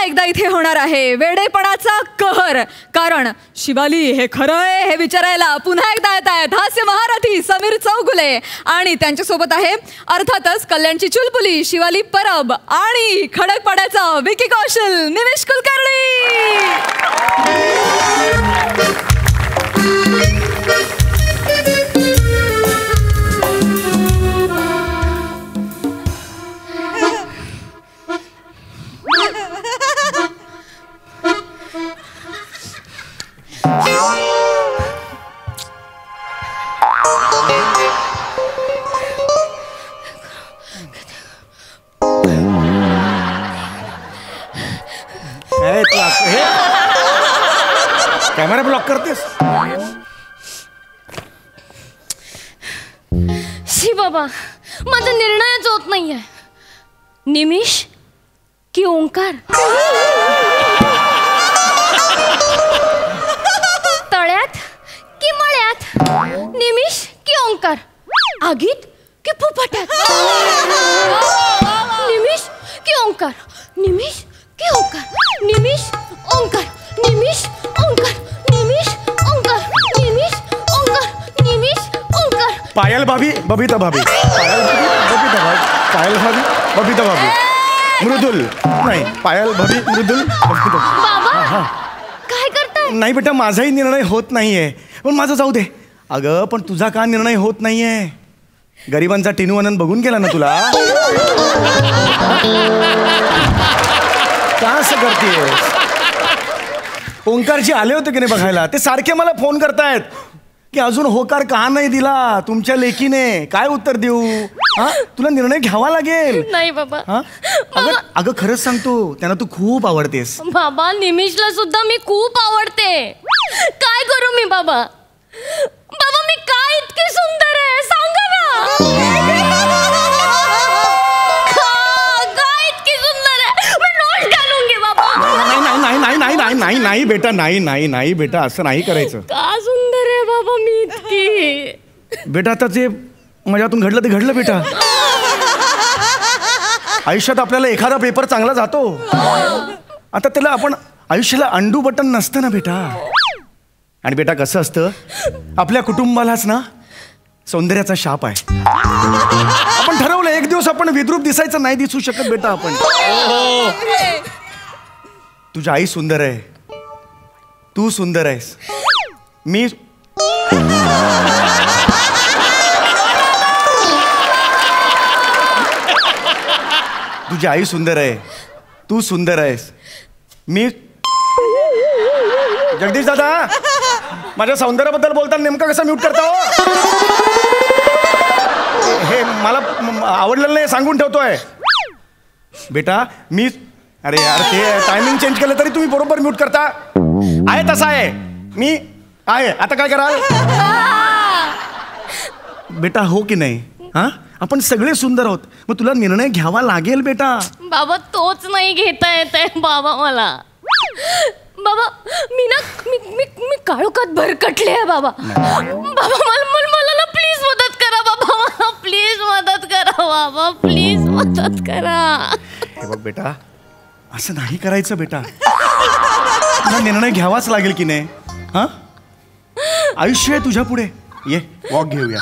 एकदा इथे होणार आहे वेडेपणाचा कहर. कारण शिवाली हे खरं आहे हे विचारायला पुन्हा एकदा येत आहेत हास्य महारथी समीर चौगुले आणि त्यांच्यासोबत आहे अर्थातच कल्याणची चुलबुली शिवाली परब आणि खडकपाड्याचा विकी कौशल निमिष कुलकर्णी. कॅमेरा ब्लॉक करतेस. शी बाबा माझा निर्णयच होत नाहीये. निमिष की ओंकार, तळ्यात की मळ्यात, निमिष की ओंकार, आगीत की फुफाट्यात, निमिष की ओंकार, निमिष की ओंकार, निमिष ओंकार, निमिष ओंकार, निमिष ओंकार, निमिष ओंकार, निमिष ओंकार. पायल भाभी बबिता भाभी, पायल भाभी बबिता भाभी, पायल भाभी बबिता भाभी, मृदुल नाही पायल भाभी मृदुल बबिता. बाबा काय करताय? नाही बेटा माझाही निर्णय होत नाहीये. पण माझं जाऊ दे. अगं पण तुझा का निर्णय होत नाहीये? गरिबांचा टिनू आनंद बघून गेला ना तुला. का असं करतेस? ओंकारजी आले होते की नाही बघायला, ते सारखे मला फोन करतायत की अजून होकार का नाही दिला तुमच्या लेकीने. काय उत्तर देऊ? हा तुला निर्णय घ्यावा लागेल. नाही बाबा. अगं अगं खरंच सांगतो त्यांना तू खूप आवडतेस. बाबा निमिषला सुद्धा मी खूप आवडते. काय करू मी बाबा? बाबा मी काय इतकी सुंदर आहे सांगा ना. काय इतकी सुंदर आहे मी नोट घालूंगी बाबा. नाही नाही नाही नाही नाही नाही बेटा नाही नाही नाही बेटा असं नाही करायचं. का सुंदर आहे बाबा मी इतकी. बेटा आता जे माझ्यातून घडलं ते घडलं बेटा. आयुष्यात आपल्याला एखादा पेपर चांगला जातो आता त्याला आपण आयुष्याला अंडू बटन नसतं ना बेटा. आणि बेटा कसं असतं आपल्या कुटुंबालाच ना सौंदर्याचा शाप आहे. आपण ठरवलं एक दिवस आपण विद्रूप दिसायचं नाही दिसू शकत बेटा आपण. तुझी आई सुंदर आहे, तू सुंदर आहेस, मी तुझी आई सुंदर आहे, तू सुंदर आहेस, मी जगदीश दादा माझ्या सौंदर्याबद्दल बोलताना नेमका कसा म्यूट करता हो? हे मला आवडलेलं नाही सांगून ठेवतोय बेटा मी. अरे यार ते टायमिंग चेंज केलं तरी तुम्ही बरोबर म्यूट करता. आहे तसा आहे मी आहे. आता काय कराल बेटा हो की नाही? हा आपण सगळे सुंदर आहोत मग तुला निर्णय घ्यावा लागेल बेटा. बाबा तोच नाही घेता येत आहे बाबा मला. बाबा मी ना मी काळोखात भरकटले आहे बाबा. बाबा मला ना प्लीज मदत करा बाबा. मला प्लीज मदत करा बाबा. प्लीज मदत करा. हे बघ बेटा असं नाही करायचं बेटा. तुला निर्णय घ्यावाच लागेल की नाही. हा आयुष्य आहे तुझ्या पुढे. ये वॉक घेऊया.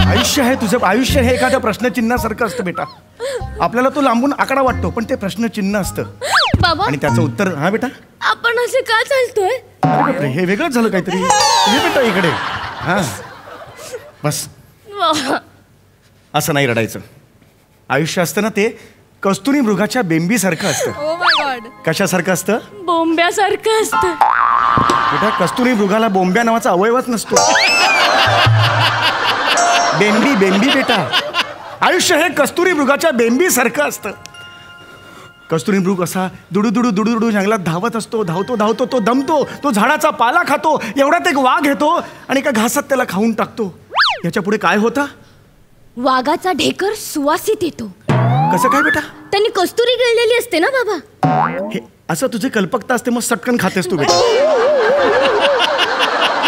आयुष्य आहे तुझं. आयुष्य हे एखाद्या प्रश्नचिन्हासारखं असतं बेटा. आपल्याला तो लांबून आकडा वाटतो पण ते प्रश्नचिन्ह असतं बाबा. आणि त्याचं उत्तर. हा बेटा आपण असे का चालतोय? अरे बापरे हे वेगळंच झालं काहीतरी. ये बेटा इकडे. हा बस असं नाही रडायचं. आयुष्य असतं ना ते कस्तुरी मृगाच्या बेंबीसारखं असतं. Oh my God. कशासारखं असतं? बोंब्यासारखं असतं बेटा. कस्तुरी मृगाला बोंब्या नावाचा अवयवच नसतो. बेंबी बेंबी बेटा. आयुष्य हे कस्तुरी मृगाच्या बेंबीसारखं असतं. कस्तुरी मृग असा दुडू दुडू जंगलात धावत असतो. धावतो धावतो तो दमतो. तो झाडाचा पाला खातो. एवढ्यात एक वाघ येतो आणि एका घासात त्याला खाऊन टाकतो. याच्या पुढे काय होतं? वाघाचा ढेकर सुवासित येतो. कसं काय बेटा? त्यांनी कस्तुरी गिळलेली असते ना बाबा. हे असं तुझी कल्पकता असते मग सटकन खातेस तू बेटा.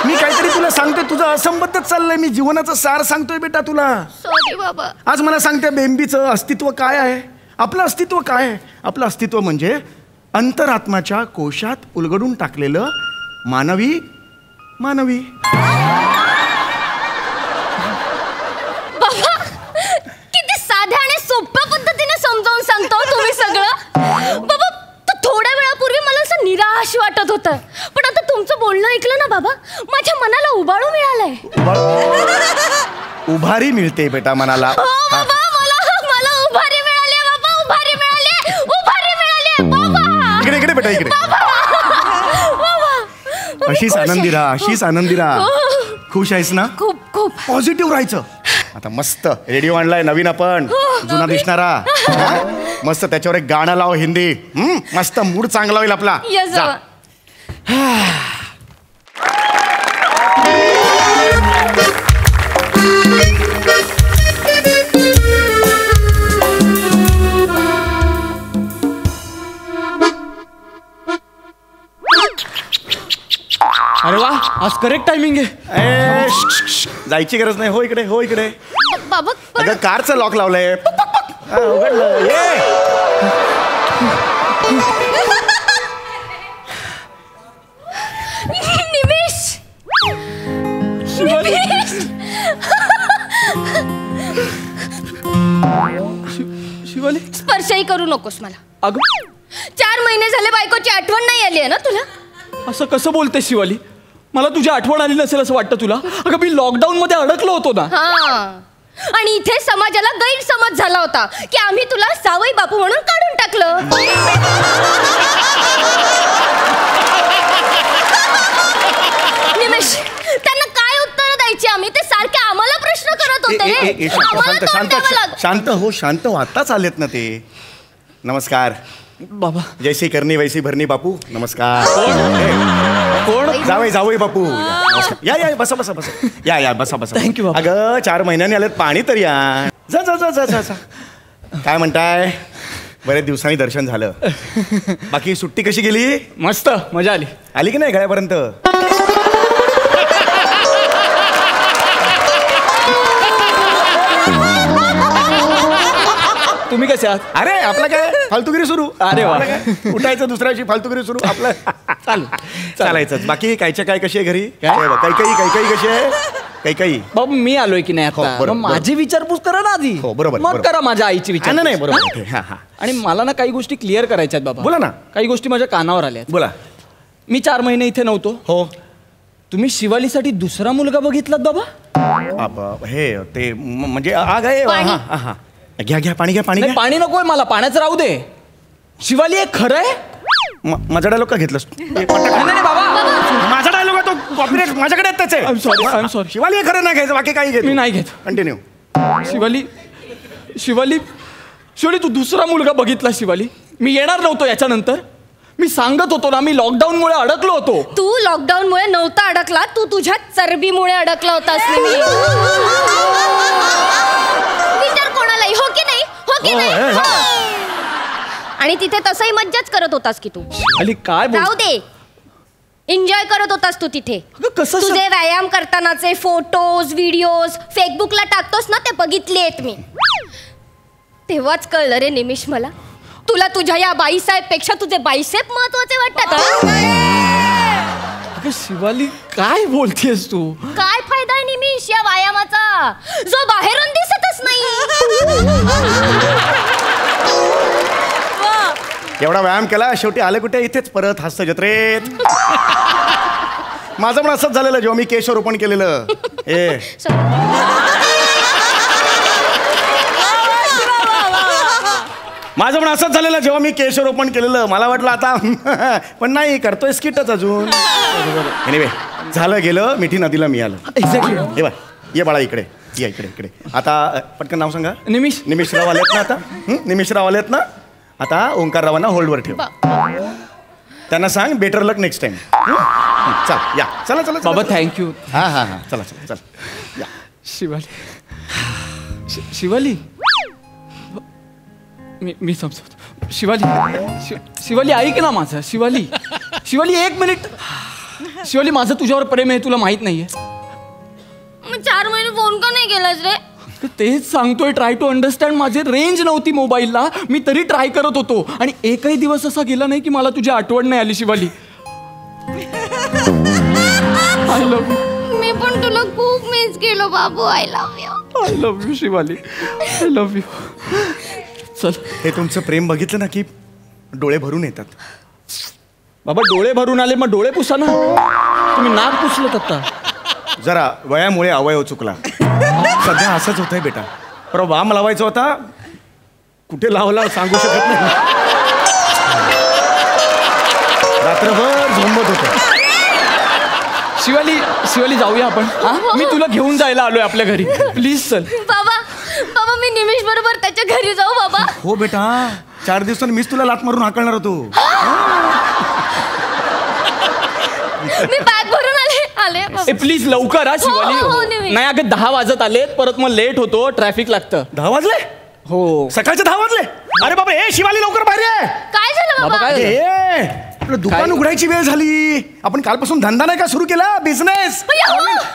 मी काहीतरी तुला सांगतोय तुझं असंबद्धच चाललंय. मी जीवनाचं सार सांगतोय बेटा तुला. सॉरी बाबा. आज मला सांगते बेंबीचं अस्तित्व काय आहे. आपलं अस्तित्व काय आहे? आपलं अस्तित्व म्हणजे अंतरात्माच्या कोशात उलगडून टाकलेलं मानवी. बाबा किती साध्या आणि सोप्या पद्धतीने समजावून सांगतो तुम्ही सगळं. बाबा थोड्या वेळापूर्वी मला असं निराश वाटत होतं, पण आता तुमचं बोलणं ऐकलं ना बाबा, माझ्या मनाला उबाळू मिळालंय. उभारी मिळते बेटा मनाला. बाबा मला उभारी मिळाली बाबा, उभारी मिळाली बाबा. इकडे बेटा इकडे. अशीच आनंदी राहा. खुश आहेस ना? खूप पॉझिटिव्ह राहायचं. आता मस्त रेडिओ आणलाय नवीन आपण, जुना दिसणारा. मस्त त्याच्यावर एक गाणं लाव हिंदी. मस्त मूड चांगला होईल आपला. जा. अरे वा, आज करेक्ट टायमिंग आहे. जायची गरज नाही. हो इकडे. बाबा अगं कारचं लॉक लावलंय. उघडलं. ये. निमेश शिवाली, स्पर्शही करू नकोस मला. अगं 4 महिने झाले बायकोची आठवण नाही आली आहे ना तुला? असं कसं बोलते शिवाली? मला तुझी आठवण आली नसेल असं वाटतं तुला? अगं मी लॉकडाऊन मध्ये अडकलो होतो ना. आणि इथे समाजाला गैरसमज झाला होता की आम्ही तुला सावई बापू म्हणून काढून टाकलं. निमेश, त्यांना काय उत्तर द्यायची आम्ही? ते सारखे आम्हाला प्रश्न करत होते. शांत हो. आत्ताच आलेत ना ते. नमस्कार बाबा. जैसी करनी वैसी भरणी बापू. नमस्कार. कोण? जावई बापू. या बसा. या बसा. Thank you, बापू. अगं 4 महिन्यांनी आलेत, पाणी तर या. जा. काय म्हणताय? बरेच दिवसांनी दर्शन झालं. बाकी सुट्टी कशी गेली? मस्त, मजा आली की नाही गळ्यापर्यंत? तुम्ही कसे आहात? अरे आपलं काय फालतूगिरी सुरू. अरे वा. उठायचं दुसऱ्याची फालतूगिरी सुरू. आपलं चालायचंच. बाकी कायच्या काय कशी आहे घरी? काही कशी आहे? काही बाबा मी आलोय की नाही हो, आता? बरोबर. मग माझी विचारपूस करा ना आधी. हो, बरोबर, मग बरोबर. करा माझ्या आईची विचार. नाही बरोबर. हा. आणि मला ना काही गोष्टी क्लिअर करायच्या आहेत बाबा. बोला ना. काही गोष्टी माझ्या कानावर आल्या आहेत. बोला. मी 4 महिने इथे नव्हतो. हो. तुम्ही शिवालीसाठी दुसरा मुलगा बघितलात बाबा? हे ते म्हणजे आग आहे. घ्या पाणी घ्या. नाही, पाणी नकोय मला, पाण्याचं राहू दे. शिवाली हे खरं आहे? माझा डायलॉग का घेतलास? नाही बाबा, माझा डायलॉग आहे तो. कॉपीराइट माझ्याकडे त्याच आहे. I'm sorry. शिवाली हे खरं नाही घ्यायचं, बाकी काही घेत मी नाही घेत. कंटिन्यू. शिवाली तू दुसरा मुलगा बघितला शिवाली? मी येणार नव्हतो याच्यानंतर. मी सांगत होतो ना, मी लॉकडाऊन मुळे अडकलो होतो. तू लॉकडाऊन मुळे नव्हता अडकला, तू तुझ्या चरबीमुळे अडकला होतास. विचार कोणालाही. हो की नाही? आणि तिथे तसंही मज्जाच करत होतास की तू. अली काय जाऊ दे, एन्जॉय करत होतास तू तिथे. कसं? तुझे व्यायाम करतानाचे फोटोज व्हिडिओज फेसबुकला टाकतोस ना, ते बघितले आहेत मी. तेव्हाच कळलं रे निमिष मला, तुला तुझ्या या बाईसाहेब पेक्षा तुझे बाईसेप महत्वाचे वाटतात. शिवाली काय बोलतेस तू? काय फायदा आहे निमिष या व्यायामाचा जो बाहेरून दिसतच नाही? एवढा व्यायाम केला, शेवटी आले कुठे? इथेच परत हास्य जत्रेत. माझं पण असंच झालेलं जेव्हा मी केशरोपण केलेलं. माझं पण असंच झालेलं जेव्हा मी केशरोपण केलेलं. मला वाटलं आता पण नाही, करतोय स्किटच अजून. एनिवे झालं गेलं, मिठी नदीला मी आलं. एक्झॅक्टली. हे बघ, ये बाळा इकडे. या इकडे. आता पटकन नाव सांगा. निमिषराव आलेत ना आता? निमिषराव आलेत ना आता? ओंकाररावांना होल्डवर ठेव. त्यांना सांग बेटर लक नेक्स्ट टाइम. चल या. चला बाबा थँक्यू. हा. चला या. शिवाली मी समजतो. शिवाली ऐक ना माझं. शिवाली 1 मिनिट. शिवाली माझं तुझ्यावर प्रेम आहे, तुला माहित नाहीये? 4 महिने फोन का नाही केलास रे? तर तेच सांगतोय, ट्राय टू अंडरस्टँड. माझे रेंज नव्हती मोबाईलला, मी तरी ट्राय करत होतो आणि एकही दिवस असा गेला नाही की मला तुझी आठवण नाही आली शिवाली. I love you. मी पण तुला खूप मिस केलं बाबू. I love you. I love you Shivali. I love you. चल. हे तुमचं प्रेम बघितलं ना की डोळे भरून येतात. बाबा डोळे भरून आले, मग डोळे पुसा ना. तुम्ही नाक पुसलत आता. जरा वयामुळे अवयव चुकला. सध्या असंच होतंय बेटा. परवा बाम लावायचा होता, कुठे लावला सांगू शकत नाही. रात्रभर झोंबत होतं. शिवाली जाऊया आपण. मी तुला घेऊन जायला आलोय आपल्या घरी. प्लीज चल. बाबा बाबा मी निमेश बरोबर त्याच्या घरी जाऊ बाबा. हो बेटा, 4 दिवसांनी मीच तुला लात मारून हाकलणार होतो. मी बॅग भरून आले बाबा. प्लीज लवकर. शिवाली. हो, हो, निमेष. नाही अगं 10 वाजत आलेत, परत मग लेट होतो, ट्रॅफिक लागतं. 10 वाजले? हो. सकाळचे 10 वाजले? अरे बाबा, ए शिवाली लवकर बाहेर ये. काय झालं बाबा बाबा? काय झालं? ए, आपलं दुकान उघडायची वेळ झाली. आपण कालपासून धंदा नाही का सुरू केला, बिझनेस?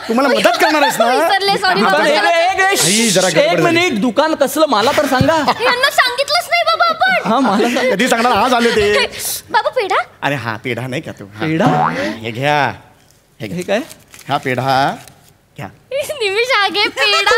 तुम्हाला मदत करणार आहेस ना? विसरले, सॉरी बाबा. आई, जरा गडबड एक झाली. मिनिट. दुकान कसलं मला तर सांगा. यांना सांगितलंच नाही बाबा आपण. हा मला सांग. कधी सांगणार? आज आले ते. बाबा पेढा. अरे हा पेढा नाही का तो? हा. पेढा? हे घ्या. हे काय? हा पेढा घ्या. निमिष आगे पेढा.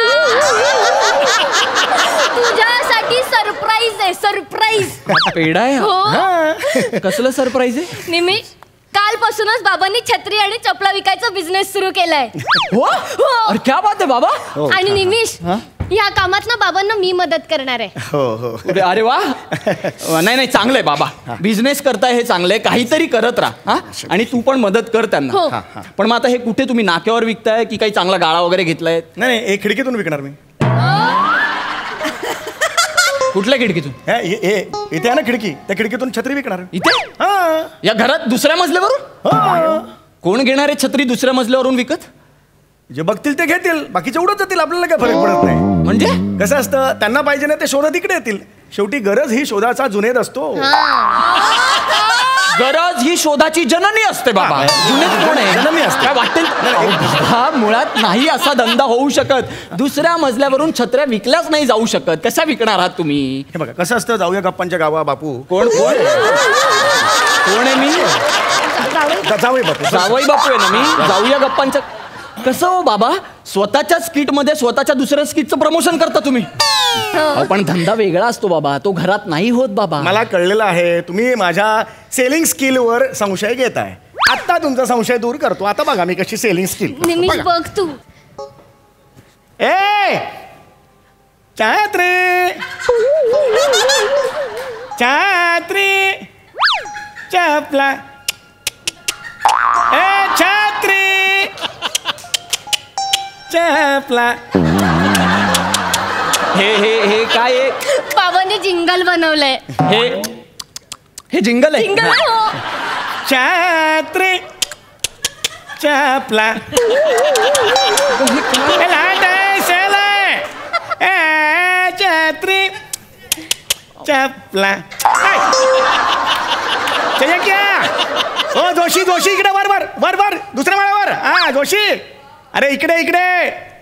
तुझ्यासाठी सरप्राईज आहे. सरप्राईज. पेढा आहे हा? हो हा. कसलं सरप्राईज आहे? निमिष कालपासूनच बाबांनी छत्री आणि चपला विकायचा बिझनेस सुरू केलाय. हो. अरे क्या बात आहे बाबा. हो. आणि निमिष हा? या कामात ना बाबांना मी मदत करणार आहे. हो हो. अरे वा. नाही चांगलंय बाबा. बिझनेस करताय हे चांगलंय. काहीतरी करत राहा. हा? आणि तू पण मदत कर हो. त्यांना. पण मग आता हे कुठे तुम्ही नाक्यावर विकताय की काही चांगला गाळा वगैरे घेतलाय? नाही एक खिडकीतून विकणार मी. कुठल्या खिडकीतून? इथे आहे ना खिडकी, त्या खिडकीतून छत्री विकणार. इथे? हा. या घरात दुसऱ्या मजल्यावरून? हा. कोण घेणार आहे छत्री दुसऱ्या मजल्यावरून विकत? जे बघतील ते घेतील, बाकीचे उडत जातील. आपल्याला काय फरक पडत नाही. म्हणजे कसं असतं, त्यांना पाहिजे ना ते शोधत इकडे येतील. शेवटी गरज ही शोधाचा जुनेद असतो. गरज ही शोधाची जननी असते बाबा. जुनेद कोण आहे? जननी असते. काय वाटेल? हा मुळात नाही असा धंदा होऊ शकत. दुसऱ्या मजल्यावरून छत्र्या विकल्याच नाही जाऊ शकत. कशा विकणार आहात तुम्ही? हे बघा कसं असतं, जाऊया गप्पांच्या गावा बापू. कोण कोण कोण आहे? मी जाऊया बापू. जावई बापू आहे ना मी. जाऊया गप्पांच्या. कसं हो बाबा, स्वतःच्या स्किट मध्ये स्वतःच्या दुसऱ्या स्किटचं प्रमोशन करता तुम्ही? पण धंदा वेगळा असतो बाबा, तो घरात नाही होत बाबा. मला कळलेलं आहे, तुम्ही माझ्या सेलिंग स्किलवर संशय घेताय. आता तुमचा संशय दूर करतो. आता बघा मी कशी सेलिंग स्किल. निमिष बघ तू. ए छत्री छत्री चपला. ए छत्री चपला. हे काय आहे? बाबांनी जिंगल बनवलंय. हे जिंगल आहे? जिंगल हो. छत्री चपला. छत्री चपला. क्या ओ जोशी जोशी इकडे वर वर वर वर दुसऱ्या माळ्यावर. हा जोशी, अरे इकडे इकडे.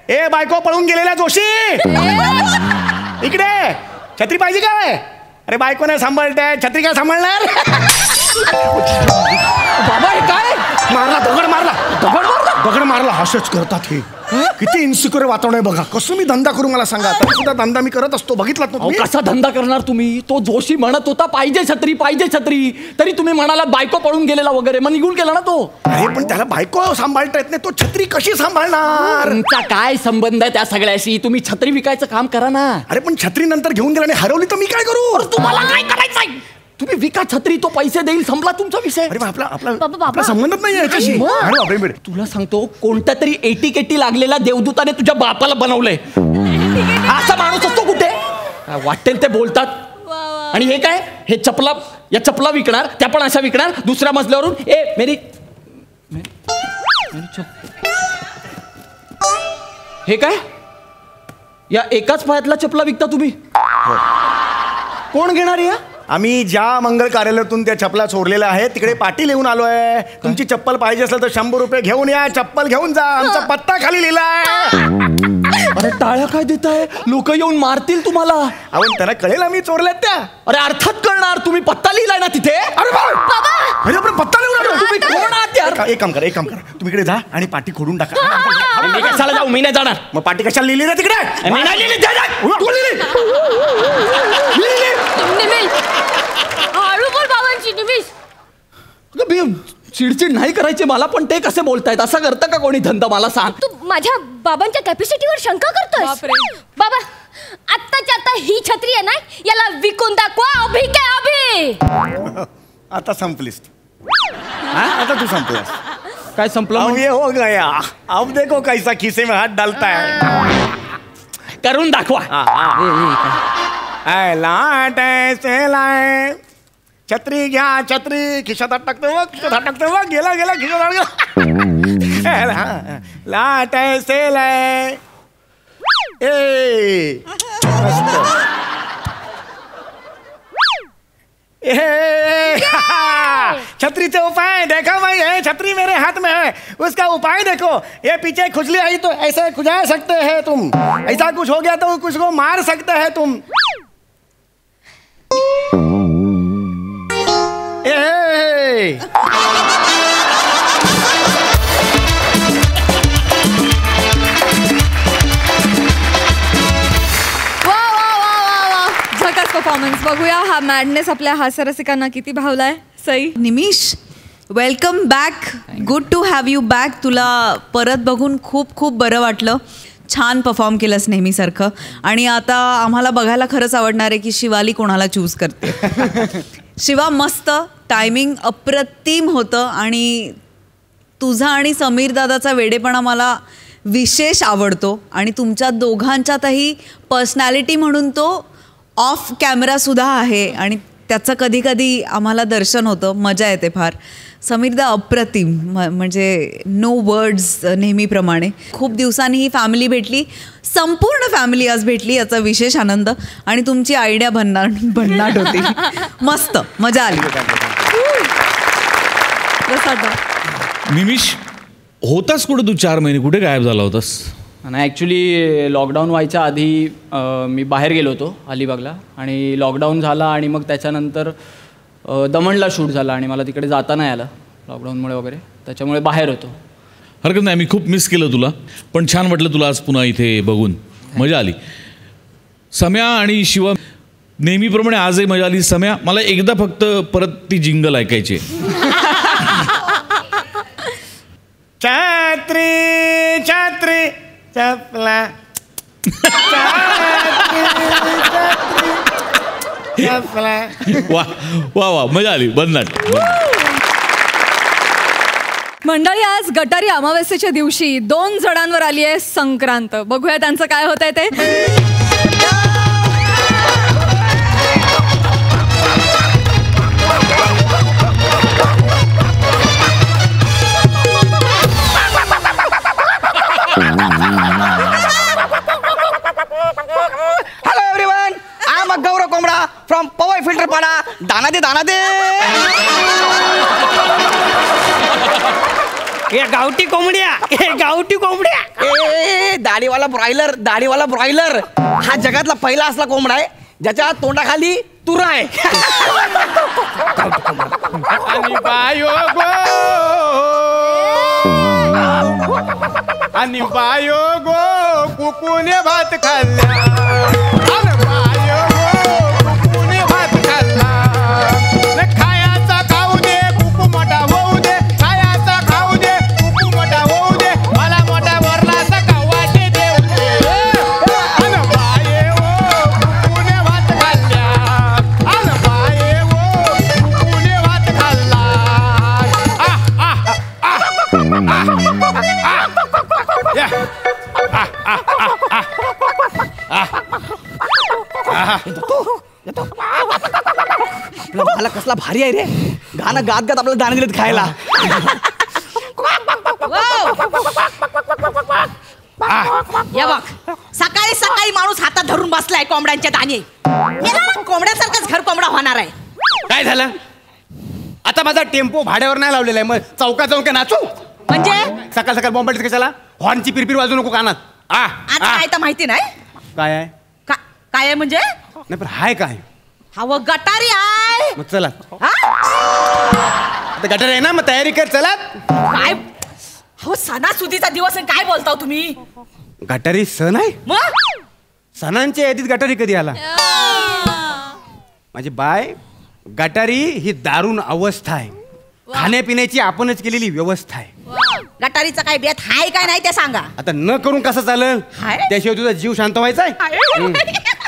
ए बायको पळून गेलेला जोशी, इकडे. छत्री पाहिजे काय? अरे बायको नाही सांभाळताय, छत्री काय सांभाळणार? बाबा हे काय? मारला, दगड मारला. दगड मारला? दगड मारला. असंच करतात हे. किती इन्सिक्युअर वातावरण आहे बघा. कसं मी धंदा करू मला सांगा. तरी सुद्धा धंदा मी करत असतो. बघितलात ना तुम्ही? कसा धंदा करणार तुम्ही? तो जोशी म्हणत होता पाहिजे छत्री पाहिजे छत्री, तरी तुम्ही म्हणाला बायको पळून गेलेला वगैरे, मग निघून गेला ना तो. अरे पण त्याला बायको सांभाळता येत नाही, तो छत्री कशी सांभाळणार? तुमचा काय संबंध आहे त्या सगळ्याशी? तुम्ही छत्री विकायचं काम करा ना. अरे पण छत्री नंतर घेऊन गेला आणि हरवली तर मी काय करू? तुम्हाला काय करायचंय? तुम्ही विका छत्री, तो पैसे देईल, संपला तुमचा विषय. अरे आपला आपला बाबा. आपला संबंधच नाही याच्याशी. अरे बापरे बेटे. तुला सांगतो, कोणत्या तरी एटी केटी लागलेला देवदूताने तुझ्या बापाला बनवलंय. असा माणूस असतो कुठे? काय वाटेल ते बोलतात. आणि हे काय? हे चपला, या चपला विकणार, त्या पण अशा विकणार दुसऱ्या मजल्यावरून. ए मेरी हे काय? या एकाच पायातला चपला विकता तुम्ही? कोण घेणार या? आम्ही ज्या मंगल कार्यालयातून त्या चपला चोरलेल्या आहेत तिकडे पाटी लिहून आलोय. तुमची चप्पल पाहिजे असेल तर 100 रुपये घेऊन या, चप्पल घेऊन जा. आमचा पत्ता खाली लिहिलाय. अरे टाळ्या काय देताय? लोक येऊन मारतील तुम्हाला. अहो त्यांना कळेल आम्ही चोरल्यात त्या. अरे अर्थात कळणार. तुम्ही पत्ता लिहिलाय ना तिथे. अरे आपण पत्ता लिहून आलो. तुम्ही कोण आहात यार? एक काम करा तुम्ही इकडे जा आणि पाटी खोडून टाका. अरे मी कशाला जाऊ? मी नाही जाणार. मग पाटी कशाला लिहिली ना तिकडे? मी नाही लिहिली. तू लिहिली. हळू बोल बाबांची निमिष. चिडचिड नाही करायची मला, पण ते कसे बोलतायत? असं करतं का कोणी धंदा? मला सांग. तू माझ्या बाबांच्या कॅपॅसिटीवर शंका करतोय? बापरे. बाबा आत्ताच्या आता ही छत्री आहे ना, याला विकून दाखवा. अभि काय अभि. आता संपलीस तू. आता तू संपलास. काय संपलं? अब ये हो गया. अब देखो कैसा खिसे में हाथ डालता है. करून दाखवा. लाट ऐसे लाए. छत्री घ्या छत्री. खिशात हात टाकतो बघ. गेला खिशात गेला. लाट ऐसे लाए. ए मस्त. छतरी से उपाय देखा भाई है. छतरी मेरे हाथ में है. उसका उपाय देखो. ये पीछे खुजली आई तो ऐसे खुजा सकते हैं तुम. ऐसा कुछ हो गया तो कुछ को मार सकते हैं तुम. झकास परफॉर्मन्स. बघूया हा मॅडनेस आपल्या हास्यरसिकांना किती भावलाय. Sai. Nimish, welcome back. Good to have you back. तुला परत बघून खूप खूप बरं वाटलं. छान परफॉर्म केलंस नेहमीसारखं. आणि आता आम्हाला बघायला खरंच आवडणार आहे की शिवाली कोणाला चूज करते. शिवा मस्त. टायमिंग अप्रतिम होतं. आणि तुझा आणि समीर दादाचा वेडेपणा मला विशेष आवडतो. आणि तुमच्या दोघांच्यातही पर्सनॅलिटी म्हणून तो ऑफ कॅमेरासुद्धा आहे. आणि त्याचं कधी कधी आम्हाला दर्शन होतं. मजा येते फार. समीरदा अप्रतिम. म्हणजे नो वर्ड्स नेहमीप्रमाणे. खूप दिवसांनी ही फॅमिली भेटली. संपूर्ण फॅमिली आज भेटली याचा विशेष आनंद. आणि तुमची आयडिया भन्नाट होती. मस्त मजा आली. निमिष, होतास कुठे तू? 4 महिने कुठे गायब झाला होतास? नाही ॲक्च्युली लॉकडाऊन व्हायच्या आधी मी बाहेर गेलो होतो अलिबागला. आणि लॉकडाऊन झाला आणि मग त्याच्यानंतर दमणला शूट झाला आणि मला तिकडे जाता नाही आलं लॉकडाऊनमुळे वगैरे. त्याच्यामुळे बाहेर होतो. हरकत नाही, मी खूप मिस केलं तुला. पण छान वाटलं तुला आज पुन्हा इथे बघून. मजा आली. सम्या आणि शिवा नेहमीप्रमाणे आजही मजा आली. सम्या, मला एकदा फक्त परत ती जिंगल ऐकायची. छत्री छत्री चपला. वा वा वा, मजा आली. भन्नाट. मंडळी, आज गटारी अमावस्येच्या दिवशी 2 जणांवर आली आहे संक्रांत. बघूया त्यांचं काय होतंय ते. हॅलो एव्हरीवन, आय एम गौरव कोंबडा फ्रॉम पवई फिल्टर पाडा. दाना दे. हे गावठी कोंबड्या. ए दाढीवाला ब्रॉयलर हा जगातला पहिला असला कोंबडा आहे ज्याच्या तोंडाखाली तुरा आहे. आणि बायो गो कुकुने भात खाल्ला. भात खाल्ला. खायाचा खाऊ दे कुकू मोठा होऊ दे. खायाचा खाऊ दे कुकू मोठा होऊ दे. मला मोठा वरला वाटे देऊ दे. अन बाये ओ कुकुने भात खाल्ल्या. अन बाये ओ कुकुने भात खाल्ला. मला कसला भारी आहे रे. गाणं गात आपल्याला दाणे दिलेत खायला. या बघ, सकाळी सकाळी माणूस हातात धरून बसलाय कोंबड्यांच्या दाणे. कोंबड्यासारखाच घर कोंबडा होणार आहे. काय झालं? आता माझा टेम्पो भाड्यावर नाही लावलेला आहे. मग चौका नाचू म्हणजे सकाळ बॉम्बाईट कशाला? हॉर्नची पिरपिर वाजू नको कानात. आता काय तर माहिती नाही काय आहे काय आहे म्हणजे नाही पण हाय काय हवं गटारी आहे मग चला हा? आता गटर आहे ना मग तयारी कर चला काय हो सणासुदीचा दिवस आहे काय बोलताव तुम्ही गटारी सण आहे मग सणांच्या यादीत गटारी कधी आला माझी बाय गटारी ही दारुण अवस्था आहे खाण्यापिण्याची आपणच केलेली व्यवस्था आहे गटारीचा काय बेत हाय काय नाही ते सांगा आता न करून कसं चालेल हाय? त्याशिवाय तुझा जीव शांत व्हायचा आहे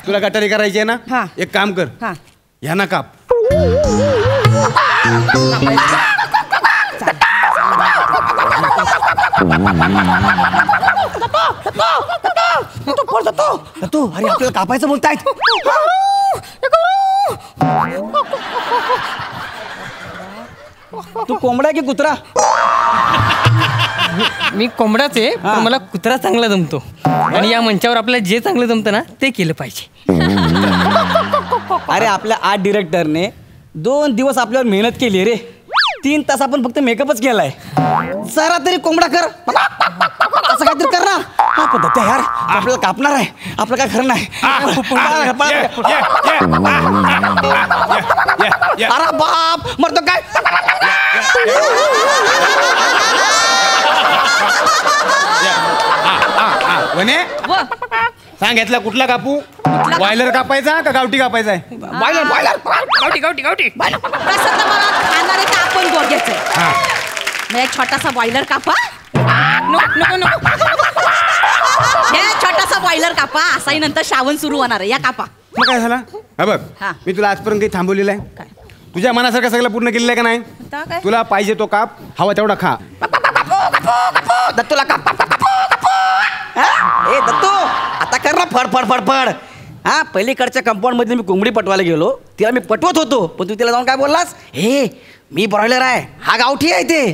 तुला गटारी करायची आहे हा. ना एक काम कर हा. ह्या ना काप अरे आपल्याला कापायचं बोलतायत तू कोंबडा की कुत्रा मी कोंबडाच आहे पण मला कुत्रा चांगला जमतो आणि या मंचावर आपल्याला जे चांगलं जमतं ना ते केलं पाहिजे. अरे आपल्या आर्ट डिरेक्टरने 2 दिवस आपल्यावर मेहनत केली रे 3 तास आपण फक्त मेकअपच केलाय जरा तरी कोंबडा कर असं काहीतरी कर ना हा पद्धत यार आपल्याला कापणार आहे आपलं काय खरं नाही अरे बाप मरतो काय वने सांग यातला कुठला कापू बॉयलर कापायचा का गावठी कापायचा आहे बॉयलर बॉयलर गावठी गावठी गावठी तसं तर मला खाणार आहे का आपण दोघेच मग एक छोटासा बॉयलर कापा हे छोटासा बॉयलर कापा असाही नंतर श्रावण सुरू होणार आहे या कापा मग काय झाला हा बघ हा. मी तुला आजपर्यंत काही थांबवलेलं आहे तुझ्या मनासारखं सगळं पूर्ण केलेलं आहे का नाही काय? तुला पाहिजे तो काप हवा तेवढा खा दत्तूला काप ए दत्तू आता कर ना फड फड फड फड हा पलीकडच्या कंपाऊंड मध्ये मी कोंबडी पटवायला गेलो तिला मी पटवत होतो पण तू तिला जाऊन काय बोललास हे मी ब्रॉयलर आहे हा गावठी आहे ते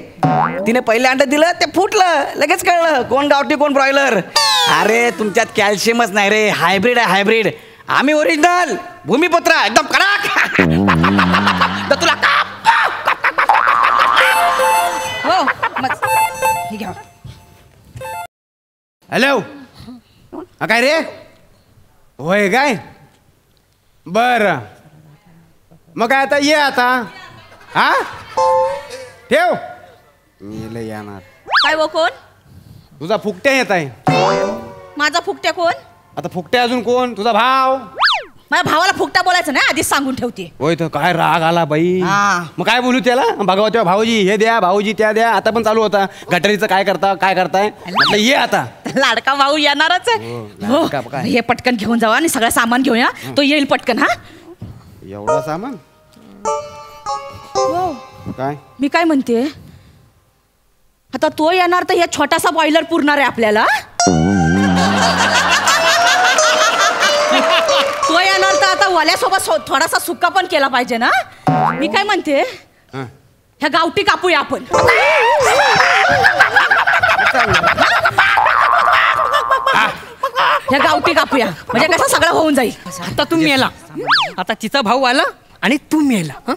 तिने पहिले अंड दिलं ते फुटलं लगेच कळलं कोण गावठी कोण ब्रॉयलर अरे तुमच्यात कॅल्शियमच नाही रे हायब्रिड आहे हायब्रिड आम्ही ओरिजिनल भूमिपुत्र एकदम कडक दत्तूला काप हो मग हे घ्या हॅलो काय रे होय काय बर मग काय आता ये आता हा ठेव मी लय येणार काय वो कोण तुझा फुकट्या येत आहे माझा फुकट्या कोण आता फुकट्या अजून कोण तुझा भाव माझ्या भावाला फुकटा बोलायचं नाही आधीच सांगून ठेवते होय तर काय राग आला बाई हा. मग काय बोलू त्याला भगवत्या भाऊजी हे द्या भाऊजी त्या द्या आता पण चालू होता गटारीचं काय करताय म्हटलं ये आता लाडका भाऊ येणारच आहे हो, लाडका काय? हे पटकन घेऊन जावा आणि सगळं सामान घेऊन या तो येईल पटकन हा एवढा सामान काय मी काय म्हणते आता तो येणार तर हे छोटासा बॉयलर पुरणार आहे आपल्याला तो येणार तर आता वाल्यासोबत थोडासा सुक्का पण केला पाहिजे ना मी काय म्हणते हा. ह्या गावठी कापूया आपण ह्या गावठी कापूया म्हणजे कसं सगळं होऊन जाईल आता तू मेला आता तिचा भाऊ आला आणि तू मेला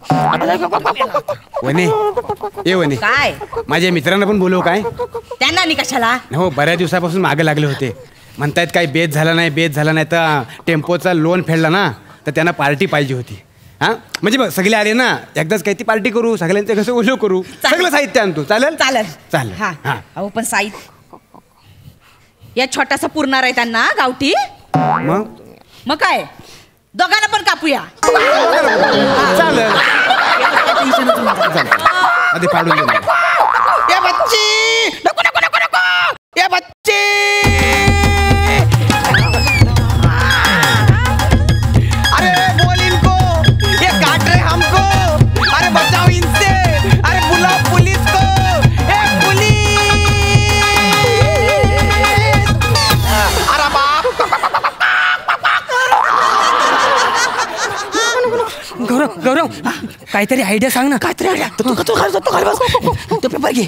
वने ए वने काय माझ्या मित्रांना पण बोलव काय त्यांना आणि कशाला हो बऱ्याच दिवसापासून मागे लागले होते म्हणतायत काही बेत झाला नाही तर टेम्पोचा लोन फेडला ना तर त्यांना पार्टी पाहिजे होती हा म्हणजे बघ सगळे आले ना एकदाच काही ती पार्टी करू सगळ्यांचे कसं ओलो करू सगळं साहित्य आणतो चालेल चालेल चालेल हा हा अहो पण साईत या छोटासा पुरणार आहे त्यांना गावठी मग काय दोघांना पण कापूया चालेल आधी पाडून दे मला. ये बच्ची नको नको नको नको ये बच्ची अरे बोल इनको ये काट रहे हमको अरे बचाओ इनसे अरे बुलाओ पुलिस को ए पुलिस अरे बाप गौरव काहीतरी आयडिया सांग ना काहीतरी आयडिया तू खाली बस तो पेपर घे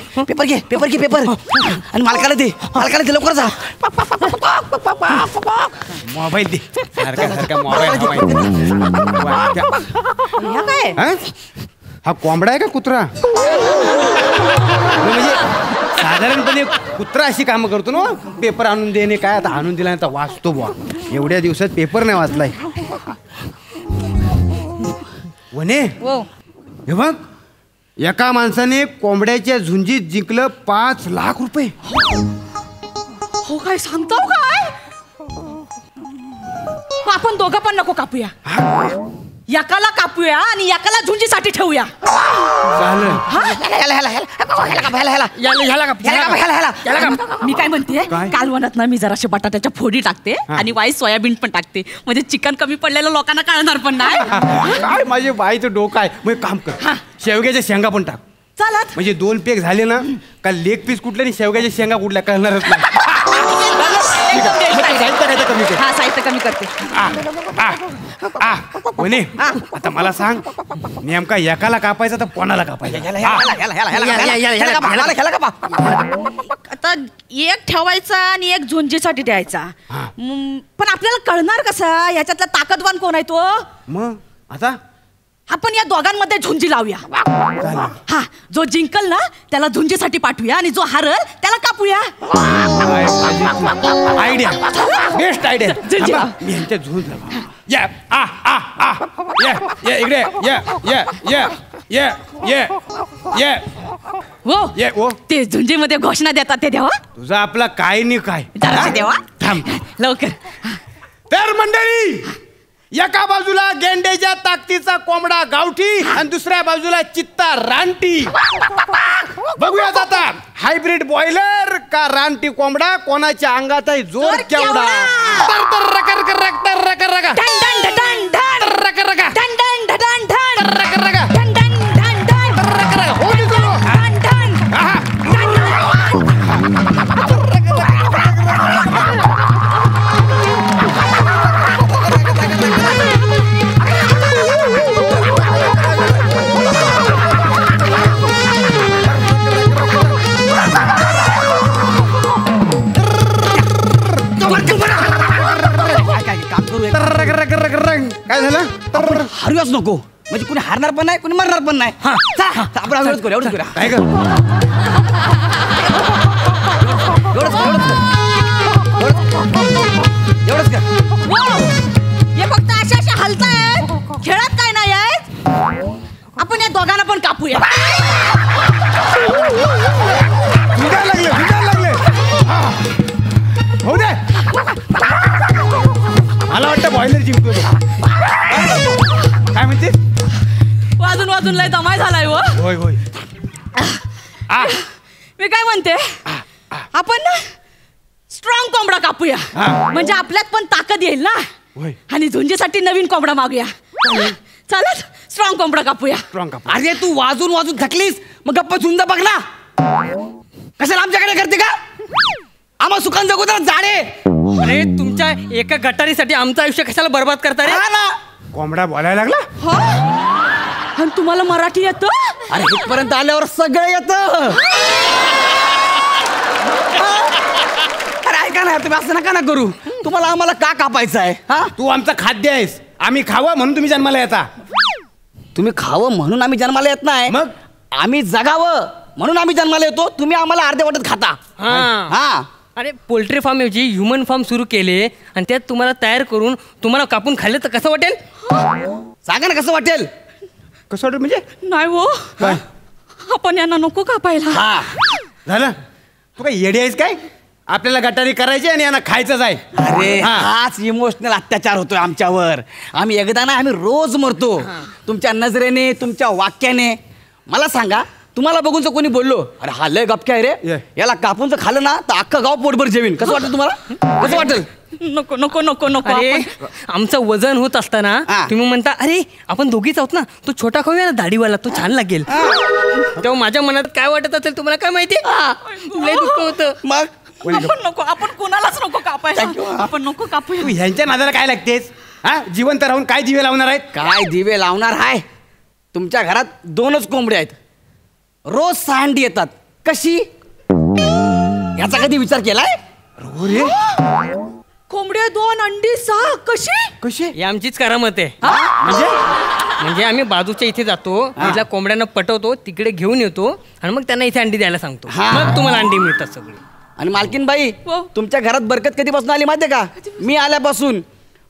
आणि मालकाला दे लवकर जा मोबाईल दे सारखा मोबाईल काय हा कोंबडा आहे का कुत्रा म्हणजे साधारणपणे कुत्रा अशी कामं करतो ना, पेपर आणून देणे काय, आता आणून दिला आता वाचतो बुवा. एवढ्या दिवसात पेपर नाही वाचलाय. वने हे बघ, एका माणसाने कोंबड्याच्या झुंजीत जिंकलं 5 लाख रुपये. हो काय सांगतो काय? आपण दोघं पण नको कापूया, एकाला कापूया आणि एकाला झुंजीसाठी ठेवूया. मी काय म्हणते, कालवणात ना मी जराशे बटाट्याच्या फोडी टाकते आणि वाईस सोयाबीन पण टाकते, म्हणजे चिकन कमी पडलेलं लोकांना कळणार पण नाही. काय माझे बाईचं डोकं आहे. मग काम कर, शेवग्याच्या शेंगा पण टाक. चालत म्हणजे 2 पेक झाले ना का, लेग पीस कुठले आणि शेवग्याच्या शेंगा कुठल्या कळणारच नाही. हा, साहित्य कमी करते. म्हणे आता मला सांग, नेमका एकाला कापायचा तर कोणाला कापायचा? आता एक ठेवायचा आणि एक झुंजीसाठी द्यायचा. पण आपल्याला कळणार कसं याच्यातला ताकदवान कोण आहे तो? मग आता आपण या दोघांमध्ये झुंजी लावूया. हा, जो जिंकल ना त्याला झुंजीसाठी पाठवूया आणि जो हारल त्याला कापूया. Idea, best idea. झुंजी लाव. मी यांच्या झुंज लावा. या आ आ आ या इकडे या या या या या या हो ये ओ. ते झुंजीमध्ये घोषणा देतात ते द्यावा. तुझा आपला काय नाही काय जराशे देवा. थांब. लवकर. तर मंडळी, एका बाजूला गेंड्याच्या ताकदीचा कोंबडा गावठी आणि दुसऱ्या बाजूला चित्ता रानटी. बघूयात आता, हायब्रिड बॉयलर का रानटी कोंबडा, कोणाच्या अंगात आहे जोर केवढा. काय झालं? हरूयाच नको, म्हणजे कुणी हारणार पण नाही, कुणी मरणार पण नाही. आपण एवढंच करूया, एवढंच करूया. काय कर? एवढंच कर. हे फक्त अशा हलतायत, खेळत काय नाही आहेत. आपण या दोघांना पण कापूया. लागले हो दे. मला वाटतं बॉयलर जिंकतो. काय म्हणते? वाजून वाजून लय दमाय झालाय हो. होय होय. मी काय म्हणते, आपण ना स्ट्रॉंग कोंबडा कापूया, म्हणजे आपल्यात पण ताकद येईल ना. आणि झुंजीसाठी नवीन कोंबडा मागूया. चालत स्ट्रॉंग कोंबडा कापूया. अरे तू वाजून वाजून थकलीस, मग गप्पा झुंज बघ ना. कशाला आमच्याकडे करते का? आम्हा सुखान जगू तर जाणे. अरे तुमच्या एका गटारीसाठी आमचं आयुष्य कशाला बर्बाद करता रे? कोंबडा बोलायला लागला. आणि तुम्हाला मराठी येतं? अरे इथपर्यंत आल्यावर सगळं येतं. अरे ऐका ना, तुम्ही असं नका ना करू. तुम्हाला आम्हाला का कापायचं आहे? तू आमचं खाद्य आहेस, आम्ही खावं म्हणून तुम्ही जन्माला येता. तुम्ही खावं म्हणून आम्ही जन्माला येत नाही, मग आम्ही जगावं म्हणून आम्ही जन्माला येतो. तुम्ही आम्हाला अर्ध्या वाटत खाता. हा. अरे पोल्ट्री फार्म ऐवजी ह्युमन फार्म सुरू केले आणि त्यात तुम्हाला तयार करून तुम्हाला कापून खाल्लं तर कसं वाटेल? सांगा ना कसं वाटेल? कसं वाटेल म्हणजे? नाही हो, आपण यांना नको कापायला. झालं? तू काय येडी आहेस काय? आपल्याला गटारी करायची आणि यांना खायचंच आहे. अरे हाच इमोशनल अत्याचार होतोय आमच्यावर. आम्ही एकदा नाही, आम्ही रोज मरतो. तुमच्या नजरेने, तुमच्या वाक्याने. मला सांगा, तुम्हाला बघून जर कोणी बोललो, अरे हा लय गपक्या आहे रे, याला कापून जर खाल्लं ना तर अख्खं गाव पोटभर जेवीन, कसं वाटेल तुम्हाला? कसं वाटेल? नको नको नको नको. अरे आमचं वजन होत असताना तुम्ही म्हणता अरे आपण दोघीच आहोत ना, तो छोटा खाऊया ना दाढीवाला, तो छान लागेल. तेव्हा माझ्या मनात काय वाटत असेल तुम्हाला काय माहिती? लय दुःख होतं. मग आपण नको, आपण कोणालाच नको कापायला. आपण नको कापूया. तू ह्यांच्या नादाला काय लागतेस? हा, जिवंत राहून काय दिवे लावणार आहेत? काय दिवे लावणार आहे? तुमच्या घरात 2च कोंबडे आहेत, रोज 6 अंडी येतात. कशी? याचा कधी विचार केलाय? कोंबडे 2 अंडी 6 कशी? कशी? ही आमचीच करामत आहे. म्हणजे म्हणजे आम्ही बाजूच्या इथे जातो, तिथल्या कोंबड्यांना पटवतो, तिकडे घेऊन येतो आणि मग त्यांना इथे अंडी द्यायला सांगतो. मग तुम्हाला अंडी मिळतात सगळी. आणि मालकीनबाई, तुमच्या घरात बरकत कधीपासून आली माहितीये का? मी आल्यापासून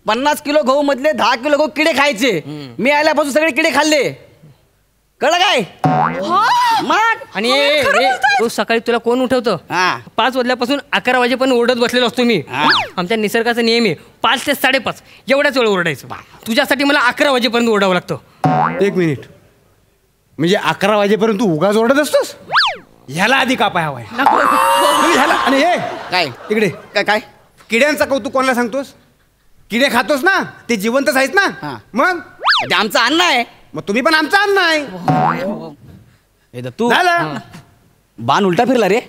50 किलो गहू मधले 10 किलो गहू किडे खायचे. मी आल्यापासून सगळे किडे खाल्ले. कळलं काय? मग आणि रोज सकाळी तुला कोण उठवतं? 5 वाजल्यापासून 11 वाजेपर्यंत ओरडत बसलेलो असतो मी. आमच्या निसर्गाचा नियम आहे 5 ते 5:30 एवढ्याच वेळ ओरडायचं. तुझ्यासाठी मला 11 वाजेपर्यंत ओरडावं लागतं. 1 मिनिट, म्हणजे 11 वाजेपर्यंत तू उगाच ओरडत असतोस? ह्याला आधी कापाय हवाय. ह्याला. आणि हे काय तिकडे काय काय किड्यांचा कौतुक कोणाला सांगतोस? किडे खातोस ना, ते जिवंतच आहेत ना. मग ते आमचं अन्न आहे. मग तुम्ही पण आमचं अन्न आहे. तू झालं. बाण उलटा फिरला रे.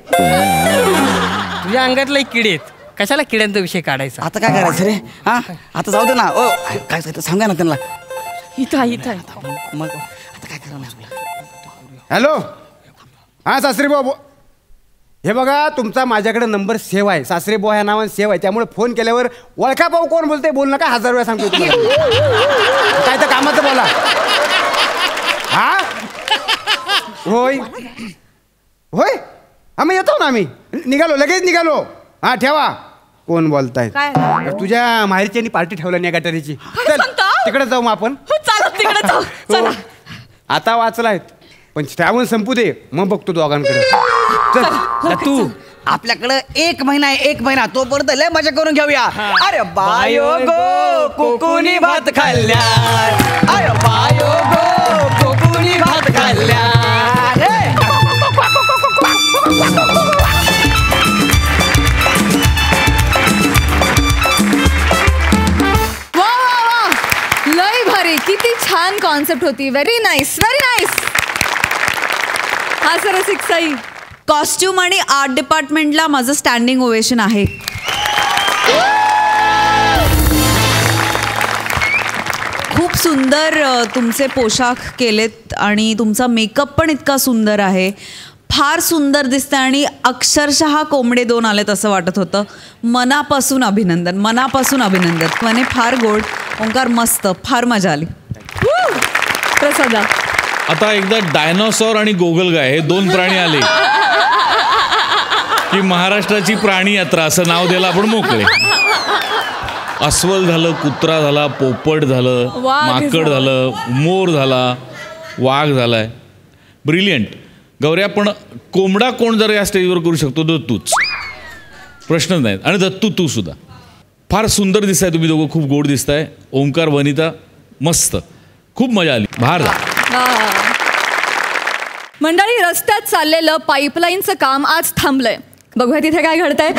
तुझ्या अंगातले किडे आहेत, कशाला किड्यांचा विषय काढायचा? आता काय करायचं रे? हा आता जाऊ दे ना. ओ काय सांगा ना त्यांना. इथं मग आता काय करणार? हॅलो, हा सासरे भाऊ, हे बघा तुमचा माझ्याकडे नंबर सेव्ह आहे. सासरे भाऊ ह्या नावाने सेव्ह आहे, त्यामुळे फोन केल्यावर ओळखा भाऊ कोण बोलते बोल नका. 1000 वेळा सांगतो तुम्हाला. काय तर कामाचं बोला. हा होय होय, हा मग येतो ना आम्ही. निघालो, लगेच निघालो. हा ठेवा. कोण बोलताय? तुझ्या माहेरची पार्टी ठेवला नाही गटारीची. चल तिकडे जाऊ मग आपण. तिकडे जाऊ. चला. आता वाचलाय, पण श्रावण संपू दे, मग बघतो दोघांकडे. चल तू आपल्याकडे 1 महिना आहे, 1 महिना. तोपर्यंत लय मजा करून घेऊया. अरे बायो गो कुकुनी भात खाल्ल्या. अरे बायो गो कुकुनी भात खाल्ल्या. लय भारी, किती छान कॉन्सेप्ट होती. Very nice, very nice. हा सर सिक्साई. कॉस्ट्युम आणि आर्ट डिपार्टमेंटला माझं स्टँडिंग ओवेशन आहे. खूप सुंदर तुमचे पोशाख केलेत आणि तुमचा मेकअप पण इतका सुंदर आहे. फार सुंदर दिसतं आणि अक्षरशः कोंबडे 2 आलेत असं वाटत होतं. मनापासून अभिनंदन, मनापासून अभिनंदन. म्हणे फार गोड. ओंकार मस्त, फार मजा आली. प्रसादा. आता एकदा डायनॉसॉर आणि गोगलगाय हे 2 प्राणी आले की महाराष्ट्राची प्राणी यात्रा असं नाव द्यायला आपण मोकळे. अस्वल झालं, कुत्रा झाला, पोपट झालं, माकड झालं, मोर झाला, वाघ झालाय. ब्रिलियंट. गौऱ्या, पण कोंबडा कोण जर या स्टेजवर करू शकतो तर तूच, प्रश्नच नाही. आणि दत्तू तू सुद्धा फार सुंदर दिसताय. तुम्ही दोघं खूप गोड दिसताय. ओंकार, वनिता मस्त, खूप मजा आली. बाहेर जा. मंडळी, रस्त्यात चाललेलं पाईपलाईनचं काम आज थांबलंय. बघूया तिथे काय घडतंय.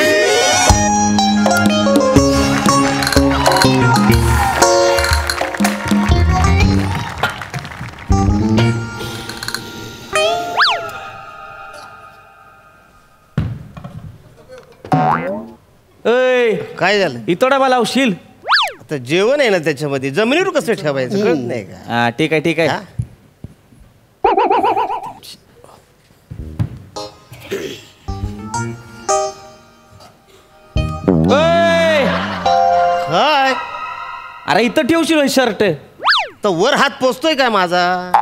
काय झालं? इतोडा मला लावशील? आता जेवण आहे ना त्याच्यामध्ये, जमिनीवर कसं ठेवायचं कळत नाही का? हा ठीक आहे, ठीक आहे. काय? अरे इथं ठेवशील शर्ट? तर वर हात पोचतोय काय माझा,